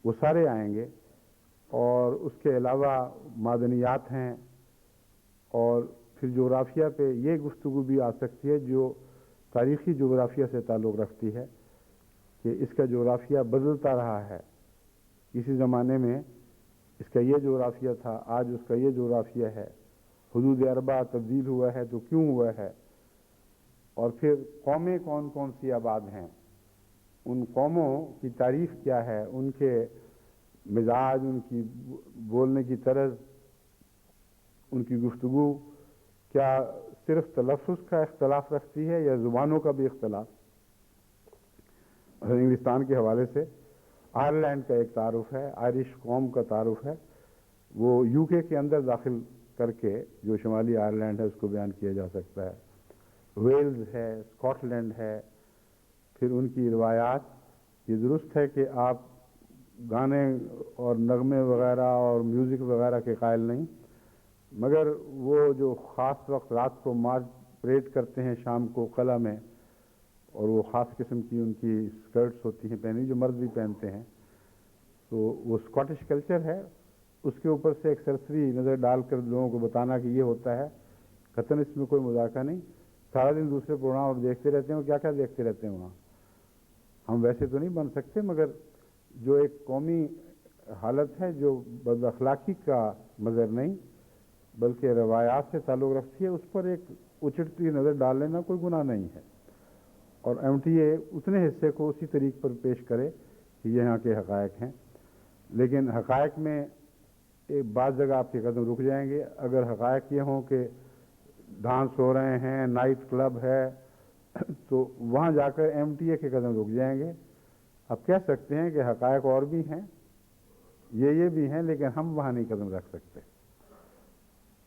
وہ سارے آئیں گے. اور اس کے علاوہ معدنیات ہیں. اور پھر جغرافیہ پہ یہ گفتگو بھی آ سکتی ہے جو تاریخی جغرافیہ سے تعلق رکھتی ہے کہ اس کا جغرافیہ بدلتا رہا ہے. کسی زمانے میں اس کا یہ جغرافیہ تھا، آج اس کا یہ جغرافیہ ہے. حدود اربع تبدیل ہوا ہے تو کیوں ہوا ہے. اور پھر قومیں کون کون سی آباد ہیں، ان قوموں کی تعریف کیا ہے، ان کے مزاج، ان کی بولنے کی طرز، ان کی گفتگو کیا صرف تلفظ کا اختلاف رکھتی ہے یا زبانوں کا بھی اختلاف. انگلستان کے حوالے سے آئرلینڈ کا ایک تعارف ہے، آئرش قوم کا تعارف ہے. وہ یو کے اندر داخل کر کے جو شمالی آئرلینڈ ہے اس کو بیان کیا جا سکتا ہے، ویلز ہے، اسکاٹ لینڈ ہے، پھر ان کی روایات. یہ درست ہے کہ آپ گانے اور نغمے وغیرہ اور میوزک وغیرہ کے قائل نہیں، مگر وہ جو خاص وقت رات کو مارچ پریڈ کرتے ہیں شام کو قلعہ میں، اور وہ خاص قسم کی ان کی اسکرٹس ہوتی ہیں پہنی جو مرد بھی پہنتے ہیں، تو وہ اسکاٹش کلچر ہے. اس کے اوپر سے ایک سرسری نظر ڈال کر لوگوں کو بتانا کہ یہ ہوتا ہے، قطعاً اس میں کوئی مذاکرہ نہیں. سارا دن دوسرے پروگرام آپ دیکھتے رہتے ہیں، کیا کیا دیکھتے رہتے ہیں وہاں. ہم ویسے تو نہیں بن سکتے، مگر جو ایک قومی حالت ہے جو بد اخلاقی کا مظہر نہیں بلکہ روایات سے تعلق رکھتی ہے، اس پر ایک اچٹتی نظر ڈال لینا کوئی گناہ نہیں ہے. اور ایم ٹی اے اتنے حصے کو اسی طریق پر پیش کرے کہ یہ یہاں کے حقائق ہیں. لیکن حقائق میں ایک بعض جگہ آپ کے قدم رک جائیں گے. اگر حقائق یہ ہوں کہ ڈانس ہو رہے ہیں، نائٹ کلب ہے، تو وہاں جا کر ایم ٹی اے کے قدم رک جائیں گے. آپ کہہ سکتے ہیں کہ حقائق اور بھی ہیں، یہ بھی ہیں، لیکن ہم وہاں نہیں قدم رکھ سکتے.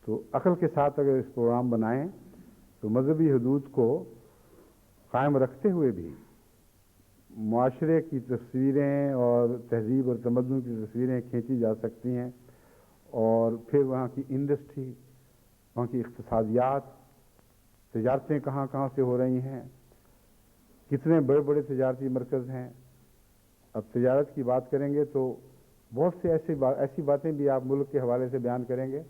تو عقل کے ساتھ اگر اس پروگرام بنائیں تو مذہبی حدود کو قائم رکھتے ہوئے بھی معاشرے کی تصویریں اور تہذیب اور تمدن کی تصویریں کھینچی جا سکتی ہیں، اور پھر وہاں کی انڈسٹری، وہاں کی اقتصادیات، تجارتیں کہاں کہاں سے ہو رہی ہیں، کتنے بڑے بڑے تجارتی مرکز ہیں. اب تجارت کی بات کریں گے تو بہت سے ایسی باتیں بھی آپ ملک کے حوالے سے بیان کریں گے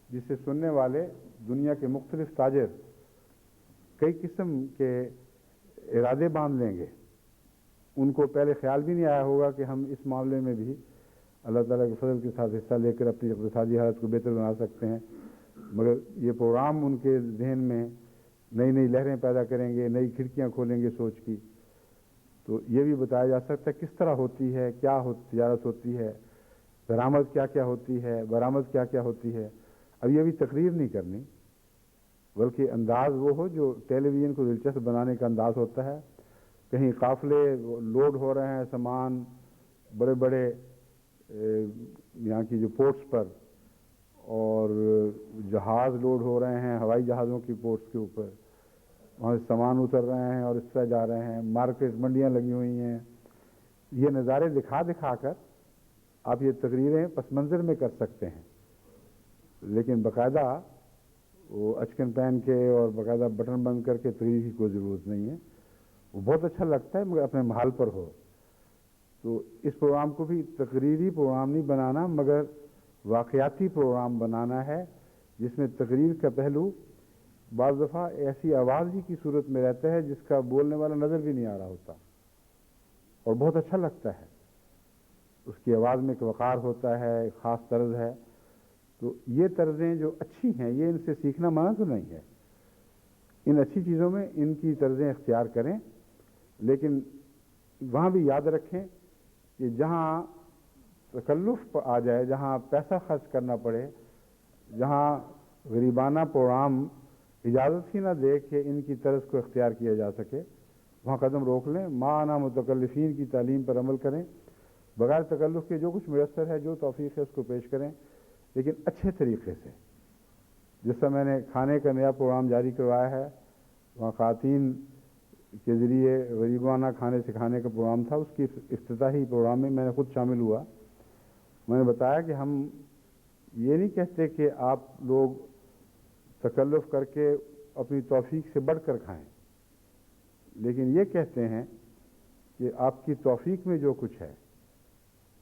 جس سے سننے والے دنیا کے مختلف تاجر کئی قسم کے ارادے باندھ لیں گے. ان کو پہلے خیال بھی نہیں آیا ہوگا کہ ہم اس معاملے میں بھی اللہ تعالیٰ کے فضل کے ساتھ حصہ لے کر اپنی اقتصادی حالت کو بہتر بنا سکتے ہیں. مگر یہ پروگرام ان کے ذہن میں نئی نئی لہریں پیدا کریں گے، نئی کھڑکیاں کھولیں گے سوچ کی. تو یہ بھی بتایا جا سکتا ہے کس طرح ہوتی ہے، کیا تجارت ہوتی ہے، درآمد کیا کیا ہوتی ہے، برآمد کیا کیا ہوتی ہے. اب یہ بھی تقریر نہیں کرنی، بلکہ انداز وہ ہو جو ٹیلی ویژن کو دلچسپ بنانے کا انداز ہوتا ہے. کہیں قافلے لوڈ ہو رہے ہیں سامان بڑے بڑے یہاں کی جو پورٹس پر، اور جہاز لوڈ ہو رہے ہیں ہوائی جہازوں کی پورٹس کے اوپر، وہاں سے سامان اتر رہے ہیں اور اس طرح جا رہے ہیں. مارکیٹ منڈیاں لگی ہوئی ہیں. یہ نظارے دکھا دکھا کر آپ یہ تقریریں پس منظر میں کر سکتے ہیں، لیکن باقاعدہ وہ اچکن پہن کے اور باقاعدہ بٹن بند کر کے تقریر کی کوئی ضرورت نہیں ہے. وہ بہت اچھا لگتا ہے مگر اپنے محل پر ہو. تو اس پروگرام کو بھی تقریری پروگرام نہیں بنانا مگر واقعاتی پروگرام بنانا ہے، جس میں تقریر کا پہلو بعض دفعہ ایسی آواز ہی کی صورت میں رہتا ہے جس کا بولنے والا نظر بھی نہیں آ رہا ہوتا، اور بہت اچھا لگتا ہے. اس کی آواز میں ایک وقار ہوتا ہے، ایک خاص طرز ہے. تو یہ طرزیں جو اچھی ہیں یہ ان سے سیکھنا منع تو نہیں ہے. ان اچھی چیزوں میں ان کی طرزیں اختیار کریں، لیکن وہاں بھی یاد رکھیں کہ جہاں تکلف آ جائے، جہاں پیسہ خرچ کرنا پڑے، جہاں غریبانہ پروگرام اجازت ہی نہ دے کہ ان کی طرز کو اختیار کیا جا سکے، وہاں قدم روک لیں. مانا متکلفین کی تعلیم پر عمل کریں، بغیر تکلف کے جو کچھ میسر ہے، جو توفیق ہے اس کو پیش کریں، لیکن اچھے طریقے سے. جس طرح میں نے کھانے کا نیا پروگرام جاری کروایا ہے، وہاں خواتین کے ذریعے غریبانہ کھانے سکھانے کا پروگرام تھا. اس کی افتتاحی پروگرام میں نے خود شامل ہوا. میں نے بتایا کہ ہم یہ نہیں کہتے کہ آپ لوگ تکلف کر کے اپنی توفیق سے بڑھ کر کھائیں، لیکن یہ کہتے ہیں کہ آپ کی توفیق میں جو کچھ ہے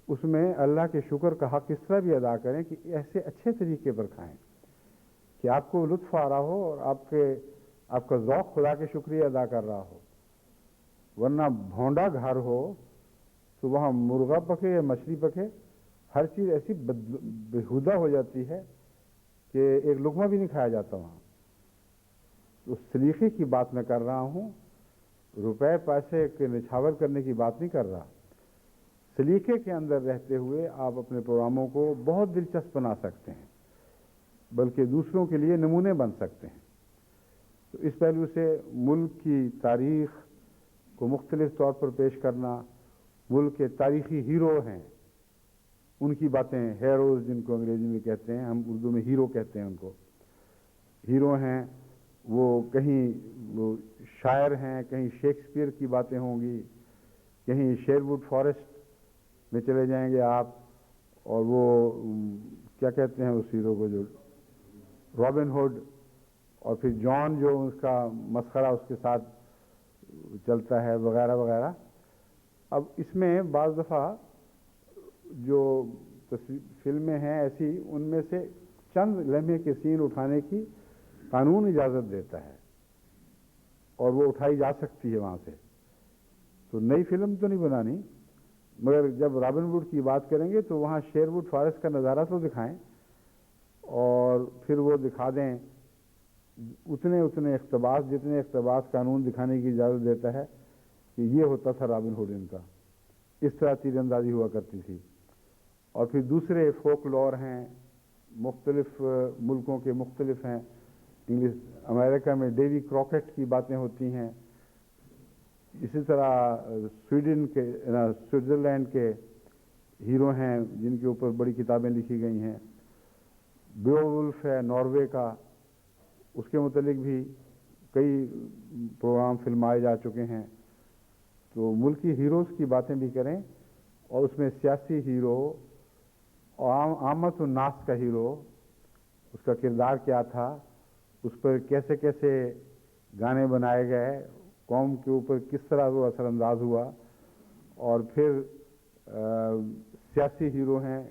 اس میں اللہ کے شکر کا حق اس طرح بھی ادا کریں کہ ایسے اچھے طریقے پر کھائیں کہ آپ کو لطف آ رہا ہو اور آپ کا ذوق خدا کے شکریہ ادا کر رہا ہو. ورنہ بھونڈا گھر ہو تو وہاں مرغا پکے یا مچھلی پکے، ہر چیز ایسی بےہودہ ہو جاتی ہے کہ ایک لقمہ بھی نہیں کھایا جاتا وہاں. تو سلیقے کی بات میں کر رہا ہوں، روپے پیسے کے نچھاور کرنے کی بات نہیں کر رہا. سلیقے کے اندر رہتے ہوئے آپ اپنے پروگراموں کو بہت دلچسپ بنا سکتے ہیں، بلکہ دوسروں کے لیے نمونے بن سکتے ہیں. تو اس پہلو سے ملک کی تاریخ کو مختلف طور پر پیش کرنا، ملک کے تاریخی ہیرو ہیں ان کی باتیں، ہیروز جن کو انگریزی میں کہتے ہیں، ہم اردو میں ہیرو کہتے ہیں ان کو، ہیرو ہیں وہ، کہیں وہ شاعر ہیں، کہیں شیکسپیئر کی باتیں ہوں گی، کہیں شیروڈ فارسٹ میں چلے جائیں گے آپ، اور وہ کیا کہتے ہیں اس ہیرو کو، جو رابن ہوڈ، اور پھر جان جو اس کا مسخرہ اس کے ساتھ چلتا ہے، وغیرہ وغیرہ۔ اب اس میں بعض دفعہ جو فلمیں ہیں ایسی، ان میں سے چند لمحے کے سین اٹھانے کی قانون اجازت دیتا ہے، اور وہ اٹھائی جا سکتی ہے وہاں سے، تو نئی فلم تو نہیں بنانی، مگر جب رابن ووڈ کی بات کریں گے تو وہاں شیروڈ فارسٹ کا نظارہ تو دکھائیں، اور پھر وہ دکھا دیں اتنے اقتباس، جتنے اقتباس قانون دکھانے کی اجازت دیتا ہے، کہ یہ ہوتا تھا رابن ہوڈ ان کا، اس طرح تیر اندازی ہوا کرتی تھی۔ اور پھر دوسرے فوک لور ہیں، مختلف ملکوں کے مختلف ہیں، انگلش امریکہ میں ڈیوی کراکٹ کی باتیں ہوتی ہیں، اسی طرح سوئٹزرلینڈ کے ہیرو ہیں جن کے اوپر بڑی کتابیں لکھی گئی ہیں، بیوولف ہے ناروے کا، اس کے متعلق بھی کئی پروگرام فلمائے جا چکے ہیں۔ تو ملکی ہیروز کی باتیں بھی کریں، اور اس میں سیاسی ہیرو، عامت الناس کا ہیرو، اس کا کردار کیا تھا، اس پر کیسے کیسے گانے بنائے گئے، قوم کے اوپر کس طرح وہ اثر انداز ہوا، اور پھر سیاسی ہیرو ہیں،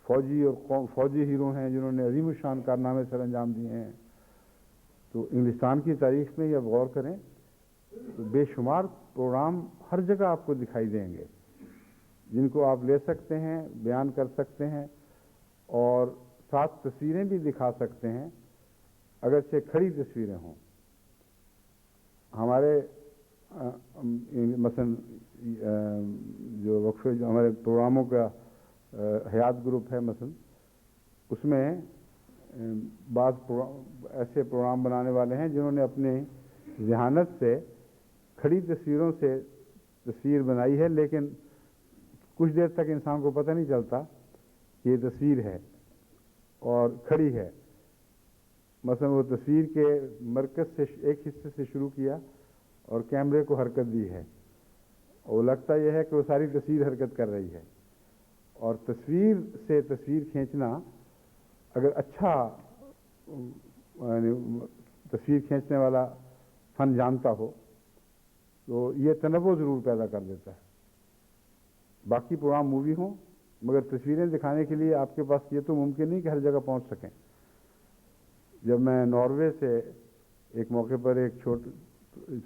فوجی ہیرو ہیں جنہوں نے عظیم الشان کارنامے سر انجام دیے ہیں۔ تو انگلستان کی تاریخ میں جب غور کریں تو بے شمار پروگرام ہر جگہ آپ کو دکھائی دیں گے، جن کو آپ لے سکتے ہیں، بیان کر سکتے ہیں، اور ساتھ تصویریں بھی دکھا سکتے ہیں، اگرچہ کھڑی تصویریں ہوں۔ ہمارے مثلا جو وقفے، جو ہمارے پروگراموں کا حیات گروپ ہے مثلا، اس میں بعض ایسے پروگرام بنانے والے ہیں جنہوں نے اپنے ذہانت سے کھڑی تصویروں سے تصویر بنائی ہے، لیکن کچھ دیر تک انسان کو پتہ نہیں چلتا کہ یہ تصویر ہے اور کھڑی ہے۔ مثلا وہ تصویر کے مرکز سے ایک حصے سے شروع کیا اور کیمرے کو حرکت دی ہے، اور لگتا یہ ہے کہ وہ ساری تصویر حرکت کر رہی ہے۔ اور تصویر سے تصویر کھینچنا، اگر اچھا تصویر کھینچنے والا فن جانتا ہو تو یہ تنوع ضرور پیدا کر دیتا ہے۔ باقی پروگرام مووی ہوں، مگر تصویریں دکھانے کے لیے آپ کے پاس یہ تو ممکن نہیں کہ ہر جگہ پہنچ سکیں۔ جب میں ناروے سے ایک موقع پر ایک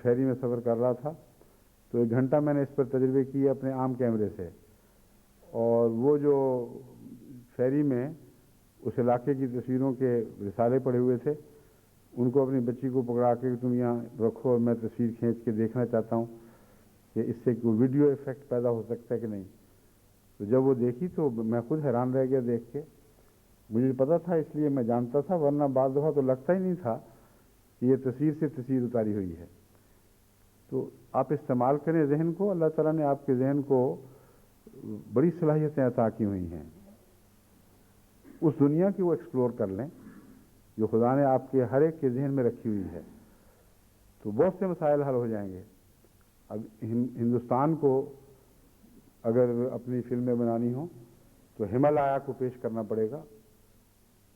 فیری میں سفر کر رہا تھا، تو 1 گھنٹہ میں نے اس پر تجربے کیے اپنے عام کیمرے سے، اور وہ جو فیری میں اس علاقے کی تصویروں کے رسالے پڑے ہوئے تھے، ان کو اپنی بچی کو پکڑا کے تم یہاں رکھو اور میں تصویر کھینچ کے دیکھنا چاہتا ہوں کہ اس سے کوئی ویڈیو ایفیکٹ پیدا ہو سکتا ہے کہ نہیں۔ تو جب وہ دیکھی تو میں خود حیران رہ گیا دیکھ کے۔ مجھے پتا تھا، اس لیے میں جانتا تھا، ورنہ بعض دفعہ تو لگتا ہی نہیں تھا کہ یہ تصویر سے تصویر اتاری ہوئی ہے۔ تو آپ استعمال کریں ذہن کو، اللہ تعالیٰ نے آپ کے ذہن کو بڑی صلاحیتیں عطا کی ہوئی ہیں، اس دنیا کی وہ ایکسپلور کر لیں جو خدا نے آپ کے ہر ایک کے ذہن میں رکھی ہوئی ہے، تو بہت سے مسائل حل ہو جائیں گے۔ اب ہندوستان کو اگر اپنی فلمیں بنانی ہوں تو ہمالیہ کو پیش کرنا پڑے گا۔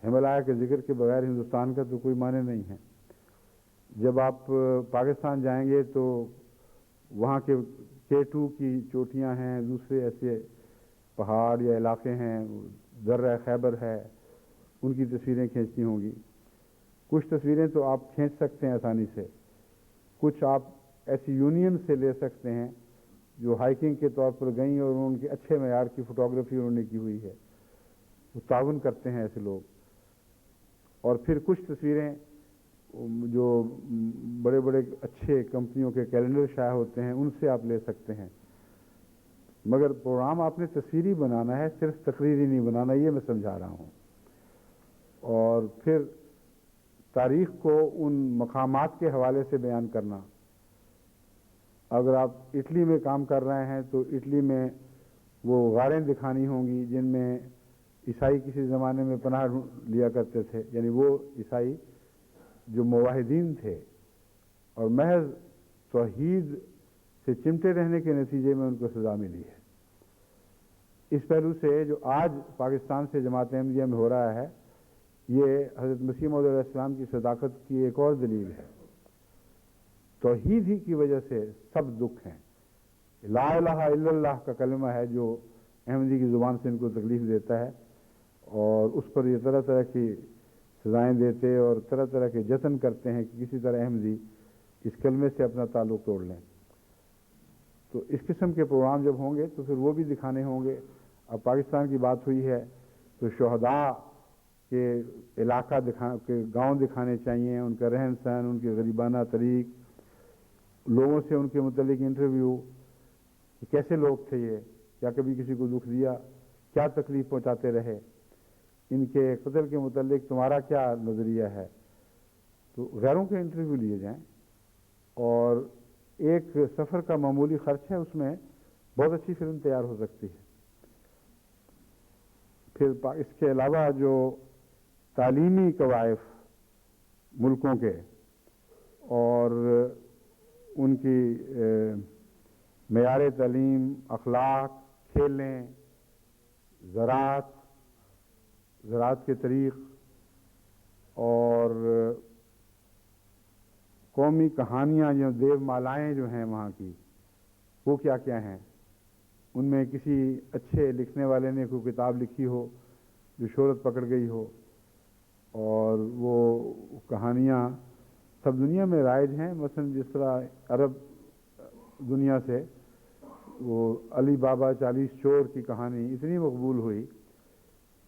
ہمالیہ کے ذکر کے بغیر ہندوستان کا تو کوئی معنی نہیں ہے۔ جب آپ پاکستان جائیں گے تو وہاں کے K2 کی چوٹیاں ہیں، دوسرے ایسے پہاڑ یا علاقے ہیں، درہ خیبر ہے، ان کی تصویریں کھینچنی ہوں گی۔ کچھ تصویریں تو آپ کھینچ سکتے ہیں آسانی سے، کچھ آپ ایسی یونین سے لے سکتے ہیں جو ہائیکنگ کے طور پر گئیں اور ان کے اچھے معیار کی فوٹوگرافی انہوں نے کی ہوئی ہے، وہ تعاون کرتے ہیں ایسے لوگ۔ اور پھر کچھ تصویریں جو بڑے بڑے اچھے کمپنیوں کے کیلنڈر شائع ہوتے ہیں، ان سے آپ لے سکتے ہیں۔ مگر پروگرام آپ نے تصویری بنانا ہے، صرف تقریری نہیں بنانا، یہ میں سمجھا رہا ہوں۔ اور پھر تاریخ کو ان مقامات کے حوالے سے بیان کرنا۔ اگر آپ اٹلی میں کام کر رہے ہیں تو اٹلی میں وہ غاریں دکھانی ہوں گی جن میں عیسائی کسی زمانے میں پناہ لیا کرتے تھے، یعنی وہ عیسائی جو موحدین تھے اور محض توحید سے چمٹے رہنے کے نتیجے میں ان کو سزا ملی ہے۔ اس پہلو سے جو آج پاکستان سے جماعت احمدیہ میں ہو رہا ہے، یہ حضرت مسیح موعود علیہ السلام کی صداقت کی ایک اور دلیل ہے۔ توحید ہی کی وجہ سے سب دکھ ہیں۔ لا الہ الا اللہ کا کلمہ ہے جو احمدی کی زبان سے ان کو تکلیف دیتا ہے، اور اس پر یہ طرح طرح کی سزائیں دیتے اور طرح طرح کے جتن کرتے ہیں کہ کسی طرح احمدی اس کلمے سے اپنا تعلق توڑ لیں۔ تو اس قسم کے پروگرام جب ہوں گے تو پھر وہ بھی دکھانے ہوں گے۔ اب پاکستان کی بات ہوئی ہے تو شہداء کے علاقہ کے گاؤں دکھانے چاہیے، ان کا رہن سہن، ان کے غریبانہ طریق، لوگوں سے ان کے متعلق انٹرویو، کیسے لوگ تھے یہ، کیا کبھی کسی کو دکھ دیا، کیا تکلیف پہنچاتے رہے، ان کے قتل کے متعلق تمہارا کیا نظریہ ہے۔ تو غیروں کے انٹرویو لیے جائیں، اور ایک سفر کا معمولی خرچ ہے، اس میں بہت اچھی فلم تیار ہو سکتی ہے۔ پھر اس کے علاوہ جو تعلیمی قوائف ملکوں کے اور ان کی معیار تعلیم، اخلاق، کھیلیں، زراعت کے طریق اور قومی کہانیاں جو دیو مالائیں جو ہیں وہاں کی، وہ کیا کیا ہیں، ان میں کسی اچھے لکھنے والے نے کوئی کتاب لکھی ہو جو شہرت پکڑ گئی ہو، اور وہ کہانیاں سب دنیا میں رائج ہیں۔ مثلا جس طرح عرب دنیا سے وہ علی بابا 40 چور کی کہانی اتنی مقبول ہوئی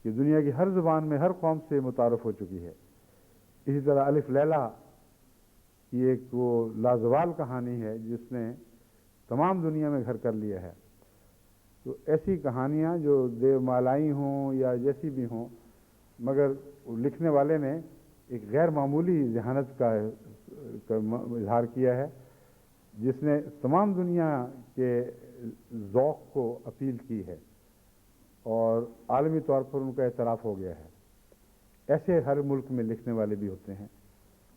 کہ دنیا کی ہر زبان میں ہر قوم سے متعارف ہو چکی ہے۔ اسی طرح الف لیلہ یہ ایک وہ لازوال کہانی ہے جس نے تمام دنیا میں گھر کر لیا ہے۔ تو ایسی کہانیاں جو دیو مالائی ہوں یا جیسی بھی ہوں، مگر لکھنے والے نے ایک غیر معمولی ذہانت کا اظہار کیا ہے جس نے تمام دنیا کے ذوق کو اپیل کی ہے اور عالمی طور پر ان کا اعتراف ہو گیا ہے۔ ایسے ہر ملک میں لکھنے والے بھی ہوتے ہیں۔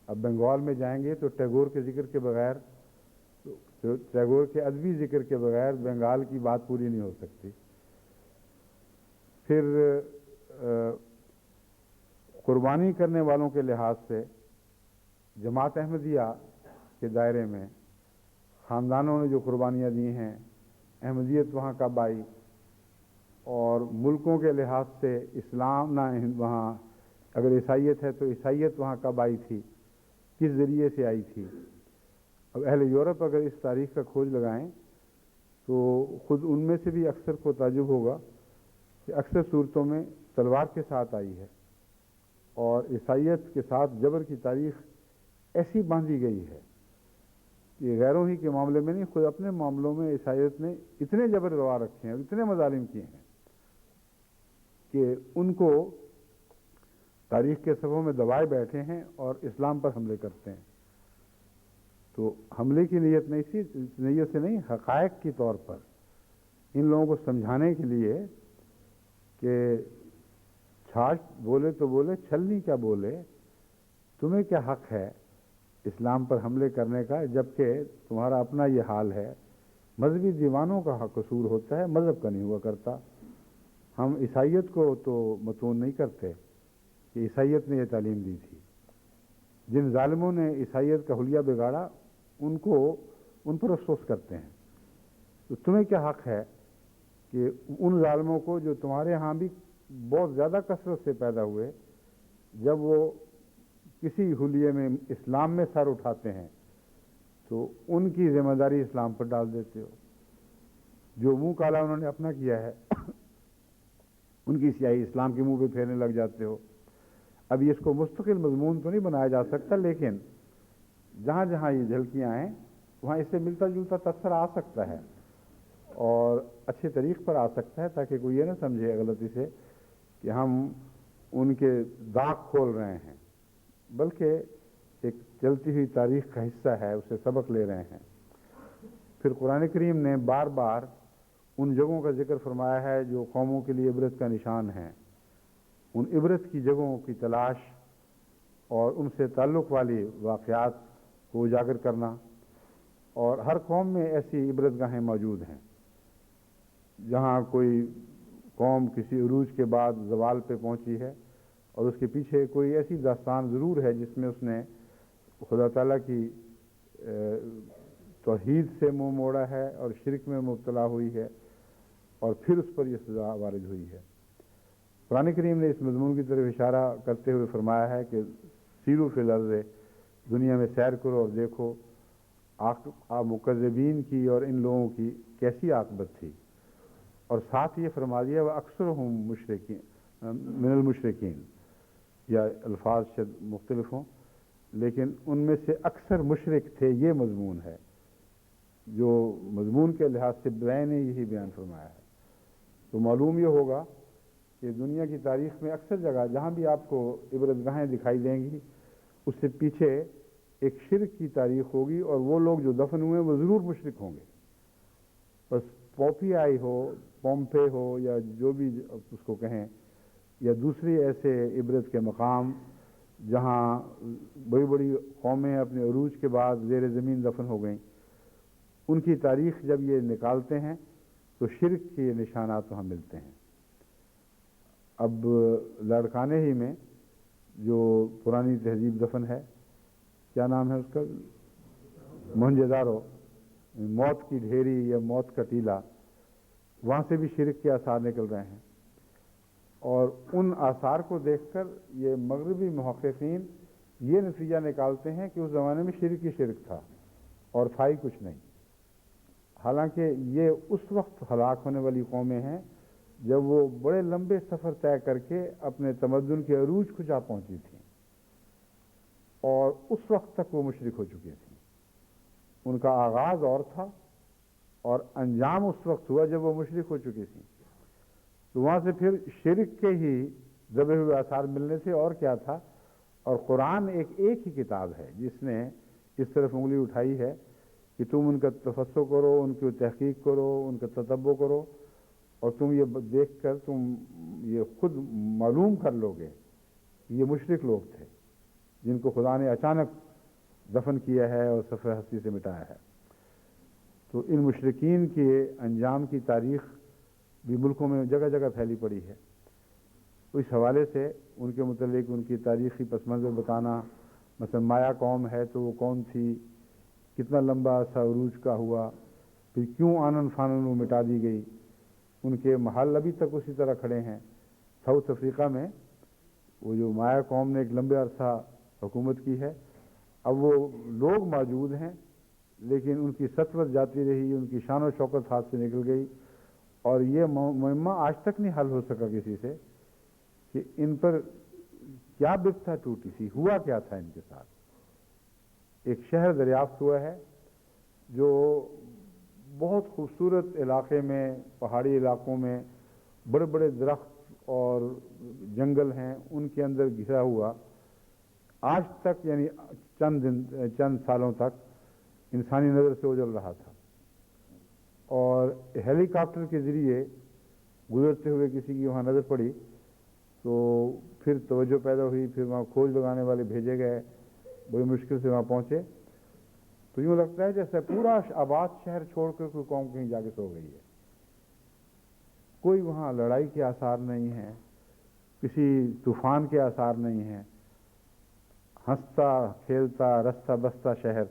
اب بنگال میں جائیں گے تو ٹیگور کے ذکر کے بغیر، ٹیگور کے ادبی ذکر کے بغیر بنگال کی بات پوری نہیں ہو سکتی۔ پھر قربانی کرنے والوں کے لحاظ سے جماعت احمدیہ کے دائرے میں خاندانوں نے جو قربانیاں دی ہیں، احمدیت وہاں کب آئی، اور ملکوں کے لحاظ سے اسلام نہ وہاں، اگر عیسائیت ہے تو عیسائیت وہاں کب آئی تھی، کس ذریعے سے آئی تھی۔ اب اہل یورپ اگر اس تاریخ کا کھوج لگائیں تو خود ان میں سے بھی اکثر کو تعجب ہوگا کہ اکثر صورتوں میں تلوار کے ساتھ آئی ہے، اور عیسائیت کے ساتھ جبر کی تاریخ ایسی باندھی گئی ہے کہ غیروں ہی کے معاملے میں نہیں، خود اپنے معاملوں میں عیسائیت نے اتنے جبر گوا رکھے ہیں اور اتنے مظالم کیے ہیں کہ ان کو تاریخ کے صفحوں میں دبائے بیٹھے ہیں اور اسلام پر حملے کرتے ہیں۔ تو حملے کی نیت سے نہیں، حقائق کے طور پر ان لوگوں کو سمجھانے کے لیے کہ چھاچھ بولے تو بولے، چھلنی کیا بولے، تمہیں کیا حق ہے اسلام پر حملے کرنے کا، جبکہ تمہارا اپنا یہ حال ہے۔ مذہبی دیوانوں کا قصور ہوتا ہے، مذہب کا نہیں ہوا کرتا۔ ہم عیسائیت کو تو متون نہیں کرتے کہ عیسائیت نے یہ تعلیم دی تھی۔ جن ظالموں نے عیسائیت کا حلیہ بگاڑا ان پر افسوس کرتے ہیں۔ تو تمہیں کیا حق ہے کہ ان ظالموں کو جو تمہارے ہاں بھی بہت زیادہ کثرت سے پیدا ہوئے، جب وہ کسی حلیے میں اسلام میں سر اٹھاتے ہیں تو ان کی ذمہ داری اسلام پر ڈال دیتے ہو۔ جو منہ کالا انہوں نے اپنا کیا ہے ان کی سیاہی اسلام کے منہ پہ پھیرنے لگ جاتے ہو۔ اب اس کو مستقل مضمون تو نہیں بنایا جا سکتا، لیکن جہاں جہاں یہ جھلکیاں ہیں وہاں اس سے ملتا جلتا تاثر آ سکتا ہے اور اچھے طریق پر آ سکتا ہے، تاکہ کوئی یہ نہ سمجھے غلطی سے کہ ہم ان کے داغ کھول رہے ہیں، بلکہ ایک چلتی ہوئی تاریخ کا حصہ ہے، اسے سبق لے رہے ہیں۔ پھر قرآن کریم نے بار بار ان جگہوں کا ذکر فرمایا ہے جو قوموں کے لیے عبرت کا نشان ہیں. ان عبرت کی جگہوں کی تلاش اور ان سے تعلق والی واقعات کو اجاگر کرنا. اور ہر قوم میں ایسی عبرت گاہیں موجود ہیں. جہاں کوئی قوم کسی عروج کے بعد زوال پہ پہنچی ہے اور اس کے پیچھے کوئی ایسی داستان ضرور ہے جس میں اس نے خدا تعالیٰ کی توحید سے منہ موڑا ہے اور شرک میں مبتلا ہوئی ہے اور پھر اس پر یہ سزا وارد ہوئی ہے. قرآن کریم نے اس مضمون کی طرف اشارہ کرتے ہوئے فرمایا ہے کہ سیرو فی الارض، دنیا میں سیر کرو اور دیکھو مکذبین کی اور ان لوگوں کی کیسی عاقبت تھی. اور ساتھ یہ فرما دیا وہ اکثر ہوں مشرکین من المشرکین، یا الفاظ شاید مختلف ہوں لیکن ان میں سے اکثر مشرک تھے. یہ مضمون ہے جو مضمون کے لحاظ سے بیان نے یہی بیان فرمایا ہے. تو معلوم یہ ہوگا کہ دنیا کی تاریخ میں اکثر جگہ جہاں بھی آپ کو عبرت گاہیں دکھائی دیں گی اس سے پیچھے ایک شرک کی تاریخ ہوگی اور وہ لوگ جو دفن ہوئے وہ ضرور مشرک ہوں گے. بس پوپی آئی ہو، پومپے ہو، یا جو بھی اس کو کہیں، یا دوسری ایسے عبرت کے مقام جہاں بڑی بڑی قومیں اپنے عروج کے بعد زیر زمین دفن ہو گئیں، ان کی تاریخ جب یہ نکالتے ہیں تو شرک کے نشانات وہاں ملتے ہیں. اب لاڑکانے ہی میں جو پرانی تہذیب دفن ہے، کیا نام ہے اس کا، موہنجو داڑو، موت کی ڈھیری یا موت کا ٹیلا، وہاں سے بھی شرک کے آثار نکل رہے ہیں. اور ان آثار کو دیکھ کر یہ مغربی محققین یہ نتیجہ نکالتے ہیں کہ اس زمانے میں شرک ہی شرک تھا اور تھا ہی کچھ نہیں. حالانکہ یہ اس وقت ہلاک ہونے والی قومیں ہیں جب وہ بڑے لمبے سفر طے کر کے اپنے تمدن کے عروج کو جا پہنچی تھیں اور اس وقت تک وہ مشرک ہو چکی تھیں. ان کا آغاز اور تھا اور انجام اس وقت ہوا جب وہ مشرک ہو چکی تھیں. تو وہاں سے پھر شرک کے ہی دبے ہوئے آثار ملنے سے اور کیا تھا. اور قرآن ایک ہی کتاب ہے جس نے اس طرف انگلی اٹھائی ہے کہ تم ان کا تفسر کرو، ان کی تحقیق کرو، ان کا تتبع کرو، اور تم یہ دیکھ کر تم یہ خود معلوم کر لو گے کہ یہ مشرک لوگ تھے جن کو خدا نے اچانک دفن کیا ہے اور سفر ہستی سے مٹایا ہے. تو ان مشرکین کے انجام کی تاریخ بھی ملکوں میں جگہ جگہ پھیلی پڑی ہے. تو اس حوالے سے ان کے متعلق ان کی تاریخی پس منظر بتانا، مثلا مایا قوم ہے تو وہ کون تھی، کتنا لمبا عرصہ عروج کا ہوا، پھر کیوں آنن فانن وہ مٹا دی گئی، ان کے محل ابھی تک اسی طرح کھڑے ہیں. ساؤتھ افریقہ میں وہ جو مایا قوم نے ایک لمبے عرصہ حکومت کی ہے، اب وہ لوگ موجود ہیں لیکن ان کی سطوت جاتی رہی، ان کی شان و شوکت ہاتھ سے نکل گئی، اور یہ معمہ آج تک نہیں حل ہو سکا کسی سے کہ ان پر کیا بپتا ٹوٹی تھی، ہوا کیا تھا ان کے ساتھ. ایک شہر دریافت ہوا ہے جو بہت خوبصورت علاقے میں، پہاڑی علاقوں میں بڑے بڑے درخت اور جنگل ہیں، ان کے اندر گھرا ہوا، آج تک یعنی چند سالوں تک انسانی نظر سے اوجھل رہا تھا. اور ہیلی کاپٹر کے ذریعے گزرتے ہوئے کسی کی وہاں نظر پڑی تو پھر توجہ پیدا ہوئی، پھر وہاں کھوج لگانے والے بھیجے گئے، بڑی مشکل سے وہاں پہنچے تو یوں لگتا ہے جیسے پورا آباد شہر چھوڑ کر کوئی قوم کہیں جا کے سو گئی ہے. کوئی وہاں لڑائی کے آثار نہیں ہیں، کسی طوفان کے آثار نہیں ہیں. ہنستا کھیلتا رستا بستا شہر،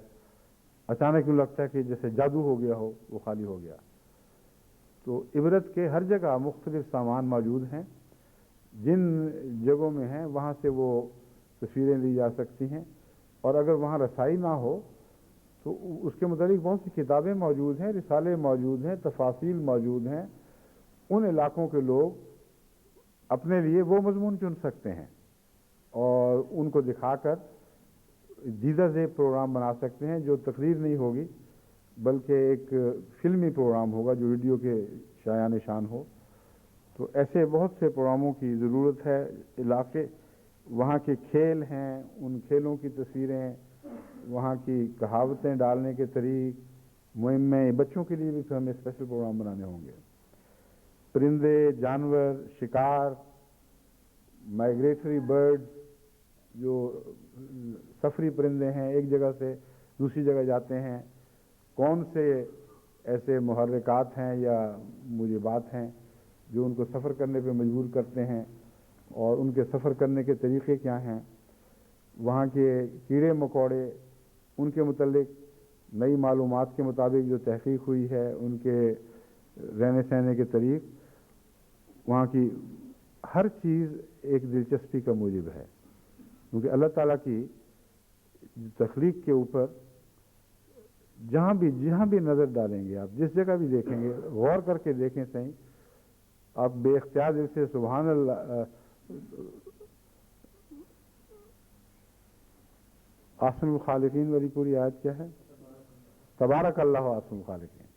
اچانک یوں لگتا ہے کہ جیسے جادو ہو گیا ہو، وہ خالی ہو گیا. تو عبرت کے ہر جگہ مختلف سامان موجود ہیں، جن جگہوں میں ہیں وہاں سے وہ تصویریں لی جا سکتی ہیں. اور اگر وہاں رسائی نہ ہو تو اس کے متعلق بہت سی کتابیں موجود ہیں، رسالے موجود ہیں، تفاصیل موجود ہیں. ان علاقوں کے لوگ اپنے لیے وہ مضمون چن سکتے ہیں اور ان کو دکھا کر دیدہ زیب پروگرام بنا سکتے ہیں جو تقریر نہیں ہوگی بلکہ ایک فلمی پروگرام ہوگا جو ویڈیو کے شایع نشان ہو. تو ایسے بہت سے پروگراموں کی ضرورت ہے. علاقے وہاں کے کھیل ہیں، ان کھیلوں کی تصویریں، وہاں کی کہاوتیں ڈالنے کے طریق، مہمیں، بچوں کے لیے بھی پھر ہمیں اسپیشل پروگرام بنانے ہوں گے. پرندے، جانور، شکار، مائگریٹری برڈز، جو سفری پرندے ہیں ایک جگہ سے دوسری جگہ جاتے ہیں، کون سے ایسے محرکات ہیں یا موجبات ہیں جو ان کو سفر کرنے پہ مجبور کرتے ہیں، اور ان کے سفر کرنے کے طریقے کیا ہیں، وہاں کے کیڑے مکوڑے، ان کے متعلق نئی معلومات کے مطابق جو تحقیق ہوئی ہے، ان کے رہنے سہنے کے طریق، وہاں کی ہر چیز ایک دلچسپی کا موجب ہے، کیونکہ اللہ تعالیٰ کی تخلیق کے اوپر جہاں بھی نظر ڈالیں گے، آپ جس جگہ بھی دیکھیں گے، غور کر کے دیکھیں صحیح، آپ بے اختیار دل سے سبحان اللہ، احسن الخالقین والی پوری آیت کیا ہے؟ تبارک اللہ احسن الخالقین.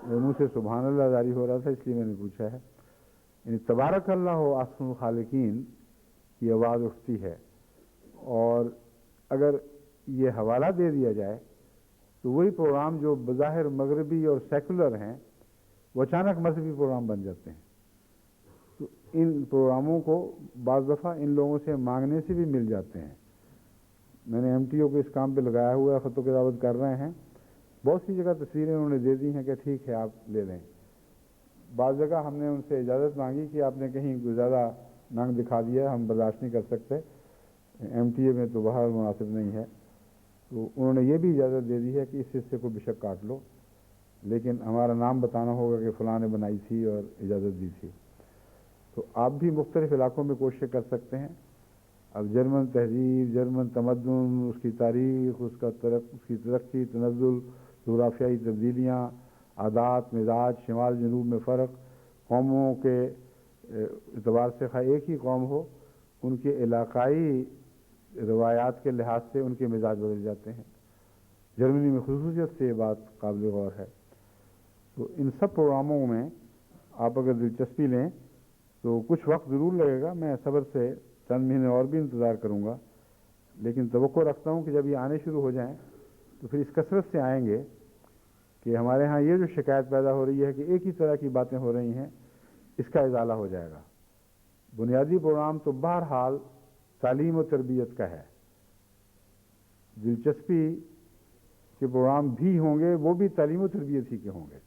میرے منہ سے سبحان اللہ جاری ہو رہا تھا، اس لیے میں نے پوچھا ہے. یعنی تبارک اللہ احسن الخالقین کی آواز اٹھتی ہے، اور اگر یہ حوالہ دے دیا جائے تو وہی پروگرام جو بظاہر مغربی اور سیکولر ہیں وہ اچانک مذہبی پروگرام بن جاتے ہیں. تو ان پروگراموں کو بعض دفعہ ان لوگوں سے مانگنے سے بھی مل جاتے ہیں. میں نے ایم ٹی او کو اس کام پہ لگایا ہوا ہے، خط و کتابت کر رہے ہیں، بہت سی جگہ تصویریں انہوں نے دے دی ہیں کہ ٹھیک ہے آپ لے لیں. بعض جگہ ہم نے ان سے اجازت مانگی کہ آپ نے کہیں زیادہ ننگ دکھا دیا، ہم برداشت نہیں کر سکتے، ایم ٹی اے میں تو باہر مناسب نہیں ہے. تو انہوں نے یہ بھی اجازت دے دی ہے کہ اس حصے کو بے شک کاٹ لو، لیکن ہمارا نام بتانا ہوگا کہ فلاں نے بنائی تھی اور اجازت دی تھی. تو آپ بھی مختلف علاقوں میں کوششیں کر سکتے ہیں. اب جرمن تہذیب، جرمن تمدن، اس کی تاریخ، اس کی ترقی، تنزل، جغرافیائی تبدیلیاں، عادات، مزاج، شمال جنوب میں فرق، قوموں کے اعتبار سے خواہ ایک ہی قوم ہو، ان کے علاقائی روایات کے لحاظ سے ان کے مزاج بدل جاتے ہیں. جرمنی میں خصوصیت سے یہ بات قابل غور ہے. تو ان سب پروگراموں میں آپ اگر دلچسپی لیں تو کچھ وقت ضرور لگے گا، میں صبر سے چند مہینے اور بھی انتظار کروں گا، لیکن توقع رکھتا ہوں کہ جب یہ آنے شروع ہو جائیں تو پھر اس کثرت سے آئیں گے کہ ہمارے ہاں یہ جو شکایت پیدا ہو رہی ہے کہ ایک ہی طرح کی باتیں ہو رہی ہیں، اس کا ازالہ ہو جائے گا. بنیادی پروگرام تو بہرحال تعلیم و تربیت کا ہے. دلچسپی کے پروگرام بھی ہوں گے، وہ بھی تعلیم و تربیت ہی کے ہوں گے،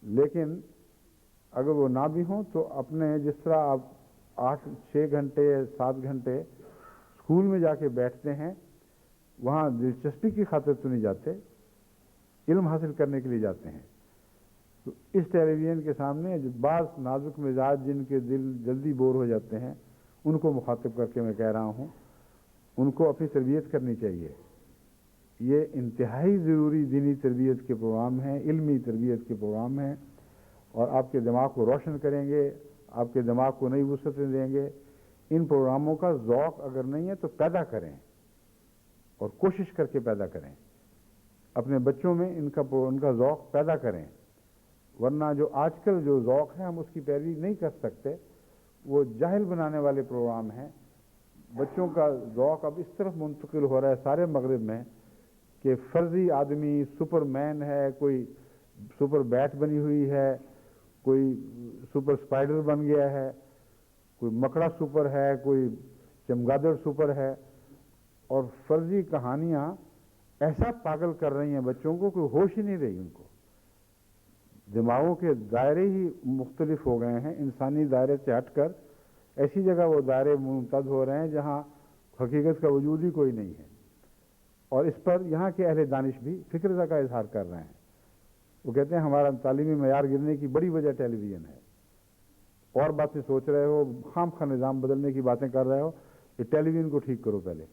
لیکن اگر وہ نہ بھی ہوں تو اپنے جس طرح آپ 6 گھنٹے 7 گھنٹے اسکول میں جا کے بیٹھتے ہیں، وہاں دلچسپی کی خاطر تو نہیں جاتے، علم حاصل کرنے کے لیے جاتے ہیں. تو اس ٹیلی ویژن کے سامنے بعض نازک مزاج جن کے دل جلدی بور ہو جاتے ہیں، ان کو مخاطب کر کے میں کہہ رہا ہوں، ان کو اپنی تربیت کرنی چاہیے. یہ انتہائی ضروری دینی تربیت کے پروگرام ہیں، علمی تربیت کے پروگرام ہیں، اور آپ کے دماغ کو روشن کریں گے، آپ کے دماغ کو نئی وسعتیں دیں گے. ان پروگراموں کا ذوق اگر نہیں ہے تو پیدا کریں، اور کوشش کر کے پیدا کریں، اپنے بچوں میں ان کا ذوق پیدا کریں. ورنہ جو آج کل جو ذوق ہے ہم اس کی پیروی نہیں کر سکتے، وہ جاہل بنانے والے پروگرام ہیں. بچوں کا ذوق اب اس طرف منتقل ہو رہا ہے سارے مغرب میں کہ فرضی آدمی سپر مین ہے، کوئی سپر بیٹ بنی ہوئی ہے، کوئی سپر سپائڈر بن گیا ہے، کوئی مکڑا سپر ہے، کوئی چمگادڑ سپر ہے، اور فرضی کہانیاں ایسا پاگل کر رہی ہیں بچوں کو کہ ہوش ہی نہیں رہی. ان کو دماغوں کے دائرے ہی مختلف ہو گئے ہیں، انسانی دائرے سے ہٹ کر ایسی جگہ وہ دائرے ممتد ہو رہے ہیں جہاں حقیقت کا وجود ہی کوئی نہیں ہے. اور اس پر یہاں کے اہل دانش بھی فکر کا اظہار کر رہے ہیں. وہ کہتے ہیں ہمارا تعلیمی معیار گرنے کی بڑی وجہ ٹیلی ویژن ہے. اور باتیں سوچ رہے ہو، خام خواہ نظام بدلنے کی باتیں کر رہے ہو، یہ ٹیلی ویژن کو ٹھیک کرو پہلے.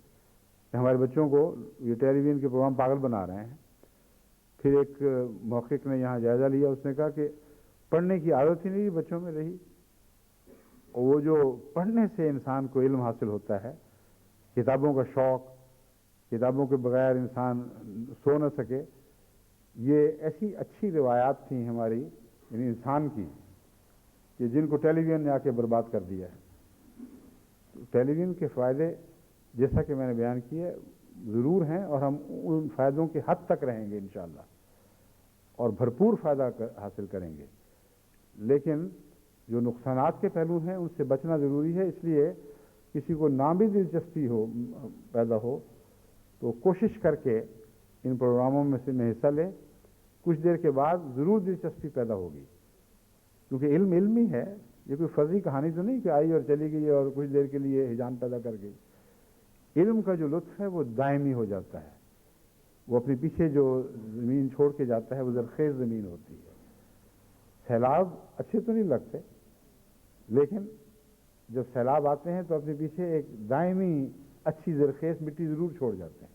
ہمارے بچوں کو یہ ٹیلی ویژن کے پروگرام پاگل بنا رہے ہیں. پھر ایک محقق نے یہاں جائزہ لیا، اس نے کہا کہ پڑھنے کی عادت ہی نہیں بچوں میں رہی، اور وہ جو پڑھنے سے انسان کو علم حاصل ہوتا ہے، کتابوں کا شوق، کتابوں کے بغیر انسان سو نہ سکے، یہ ایسی اچھی روایات تھیں ہماری یعنی انسان کی کہ جن کو ٹیلی ویژن نے آ کے برباد کر دیا ہے. ٹیلی ویژن کے فائدے جیسا کہ میں نے بیان کیے ضرور ہیں، اور ہم ان فائدوں کے حد تک رہیں گے انشاءاللہ، اور بھرپور فائدہ حاصل کریں گے. لیکن جو نقصانات کے پہلو ہیں ان سے بچنا ضروری ہے. اس لیے کسی کو نہ بھی دلچسپی پیدا ہو تو کوشش کر کے ان پروگراموں میں حصہ لے. کچھ دیر کے بعد ضرور دلچسپی پیدا ہوگی، کیونکہ علم علم ہی ہے. یہ کوئی فرضی کہانی تو نہیں کہ آئی اور چلی گئی اور کچھ دیر کے لیے ہیجان پیدا کر گئی. علم کا جو لطف ہے وہ دائمی ہو جاتا ہے. وہ اپنے پیچھے جو زمین چھوڑ کے جاتا ہے وہ زرخیز زمین ہوتی ہے. سیلاب اچھے تو نہیں لگتے، لیکن جب سیلاب آتے ہیں تو اپنے پیچھے ایک دائمی اچھی زرخیز مٹی ضرور چھوڑ جاتے ہیں.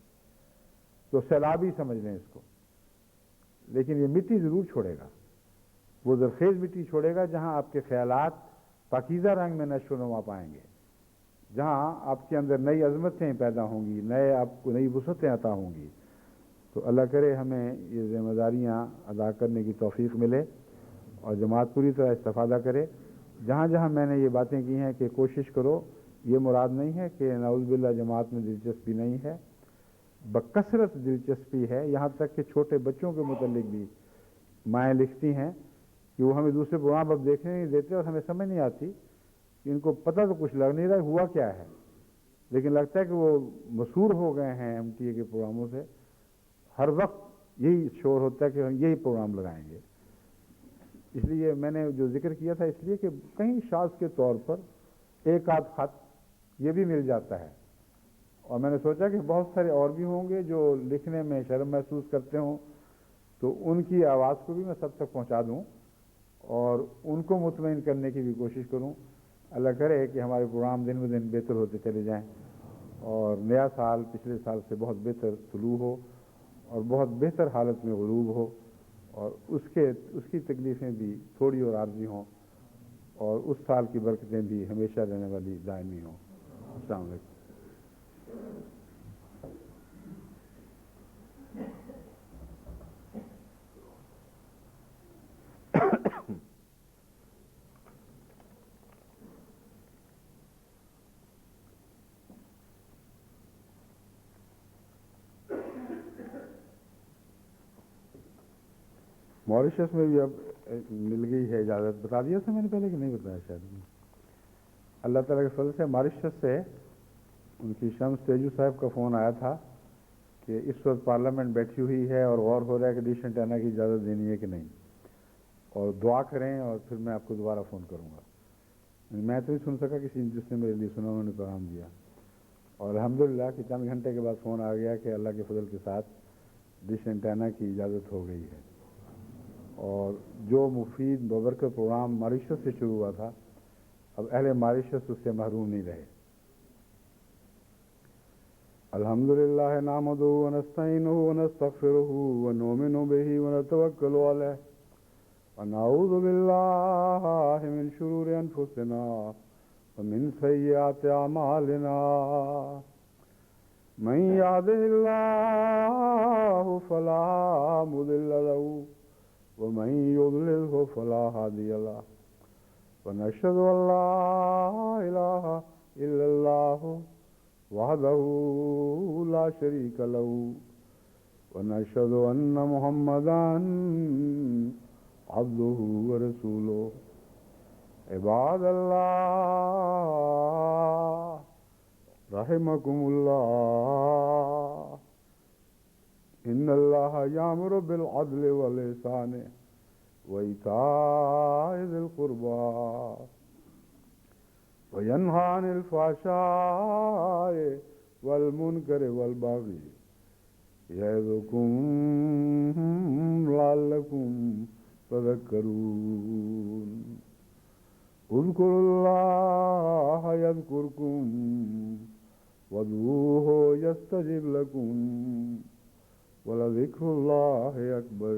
تو سیلاب ہی سمجھ لیں اس کو، لیکن یہ مٹی ضرور چھوڑے گا. وہ زرخیز مٹی چھوڑے گا جہاں آپ کے خیالات پاکیزہ رنگ میں نشو و نما پائیں گے، جہاں آپ کے اندر نئی عظمتیں پیدا ہوں گی، آپ کو نئی وسعتیں عطا ہوں گی. تو اللہ کرے ہمیں یہ ذمہ داریاں ادا کرنے کی توفیق ملے اور جماعت پوری طرح استفادہ کرے. جہاں جہاں میں نے یہ باتیں کی ہیں کہ کوشش کرو، یہ مراد نہیں ہے کہ نعوذ باللہ جماعت میں دلچسپی نہیں ہے، بکثرت دلچسپی ہے. یہاں تک کہ چھوٹے بچوں کے متعلق بھی مائیں لکھتی ہیں کہ وہ ہمیں دوسرے پروگرام اب دیکھنے نہیں دیتے اور ہمیں سمجھ نہیں آتی کہ ان کو پتہ تو کچھ لگ نہیں رہا ہوا کیا ہے، لیکن لگتا ہے کہ وہ مسحور ہو گئے ہیں ایم ٹی اے کے پروگراموں سے. ہر وقت یہی شور ہوتا ہے کہ ہم یہی پروگرام لگائیں گے. اس لیے میں نے جو ذکر کیا تھا اس لیے کہ کہیں شاذ کے طور پر ایک آدھ خط یہ بھی مل جاتا ہے. اور میں نے سوچا کہ بہت سارے اور بھی ہوں گے جو لکھنے میں شرم محسوس کرتے ہوں، تو ان کی آواز کو بھی میں سب تک پہنچا دوں اور ان کو مطمئن کرنے کی بھی کوشش کروں. اللہ کرے کہ ہمارے پروگرام دن بہ دن بہتر ہوتے چلے جائیں اور نیا سال پچھلے سال سے بہت بہتر طلوع ہو اور بہت بہتر حالت میں غروب ہو، اور اس کی تکلیفیں بھی تھوڑی اور عارضی ہوں اور اس سال کی برکتیں بھی ہمیشہ رہنے والی دائمی ہوں. السلام علیکم. ماریشس میں بھی اب مل گئی ہے اجازت. بتا دیا تھا میں نے پہلے کہ نہیں بتایا شاید. اللہ تعالیٰ کے فضل سے ماریشس سے ان کی شمس تیجو صاحب کا فون آیا تھا کہ اس وقت پارلیمنٹ بیٹھی ہوئی ہے اور غور ہو رہا ہے کہ ڈش اینٹینا کی اجازت دینی ہے کہ نہیں، اور دعا کریں اور پھر میں آپ کو دوبارہ فون کروں گا. میں تو نہیں سن سکا، کسی جس نے میرے لیے سنا انہوں نے پیغام دیا، اور الحمدللہ کہ چند گھنٹے کے بعد فون آ گیا کہ اللہ کے فضل کے ساتھ ڈش اینٹینا کی اجازت ہو گئی ہے. اور جو مفید بابرکت پروگرام ماریشس سے شروع ہوا تھا، اب اہل ماریشس اس سے محروم نہیں رہے. الحمدللہ نحمدہ ونستعینہ ونستغفرہ ونؤمن بہ ونتوکل علیہ ونعوذ باللہ من شرور انفسنا ومن سیئات اعمالنا. من یہدہ اللہ فلا مضل لہ ومن يضلله فلا هادي له ونشهد أن لا إله إلا الله وحده لا شريك له ونشهد أن محمدا عبده ورسوله. عباد الله رحمكم الله، إن الله يأمر بالعدل والإحسان وإيتاء ذي القربى وينهى عن الفحشاء والمنكر والبغي يعظكم لعلكم تذكرون. اذكروا الله يذكركم وادعوه يستجب لكم ولذكر الله أكبر.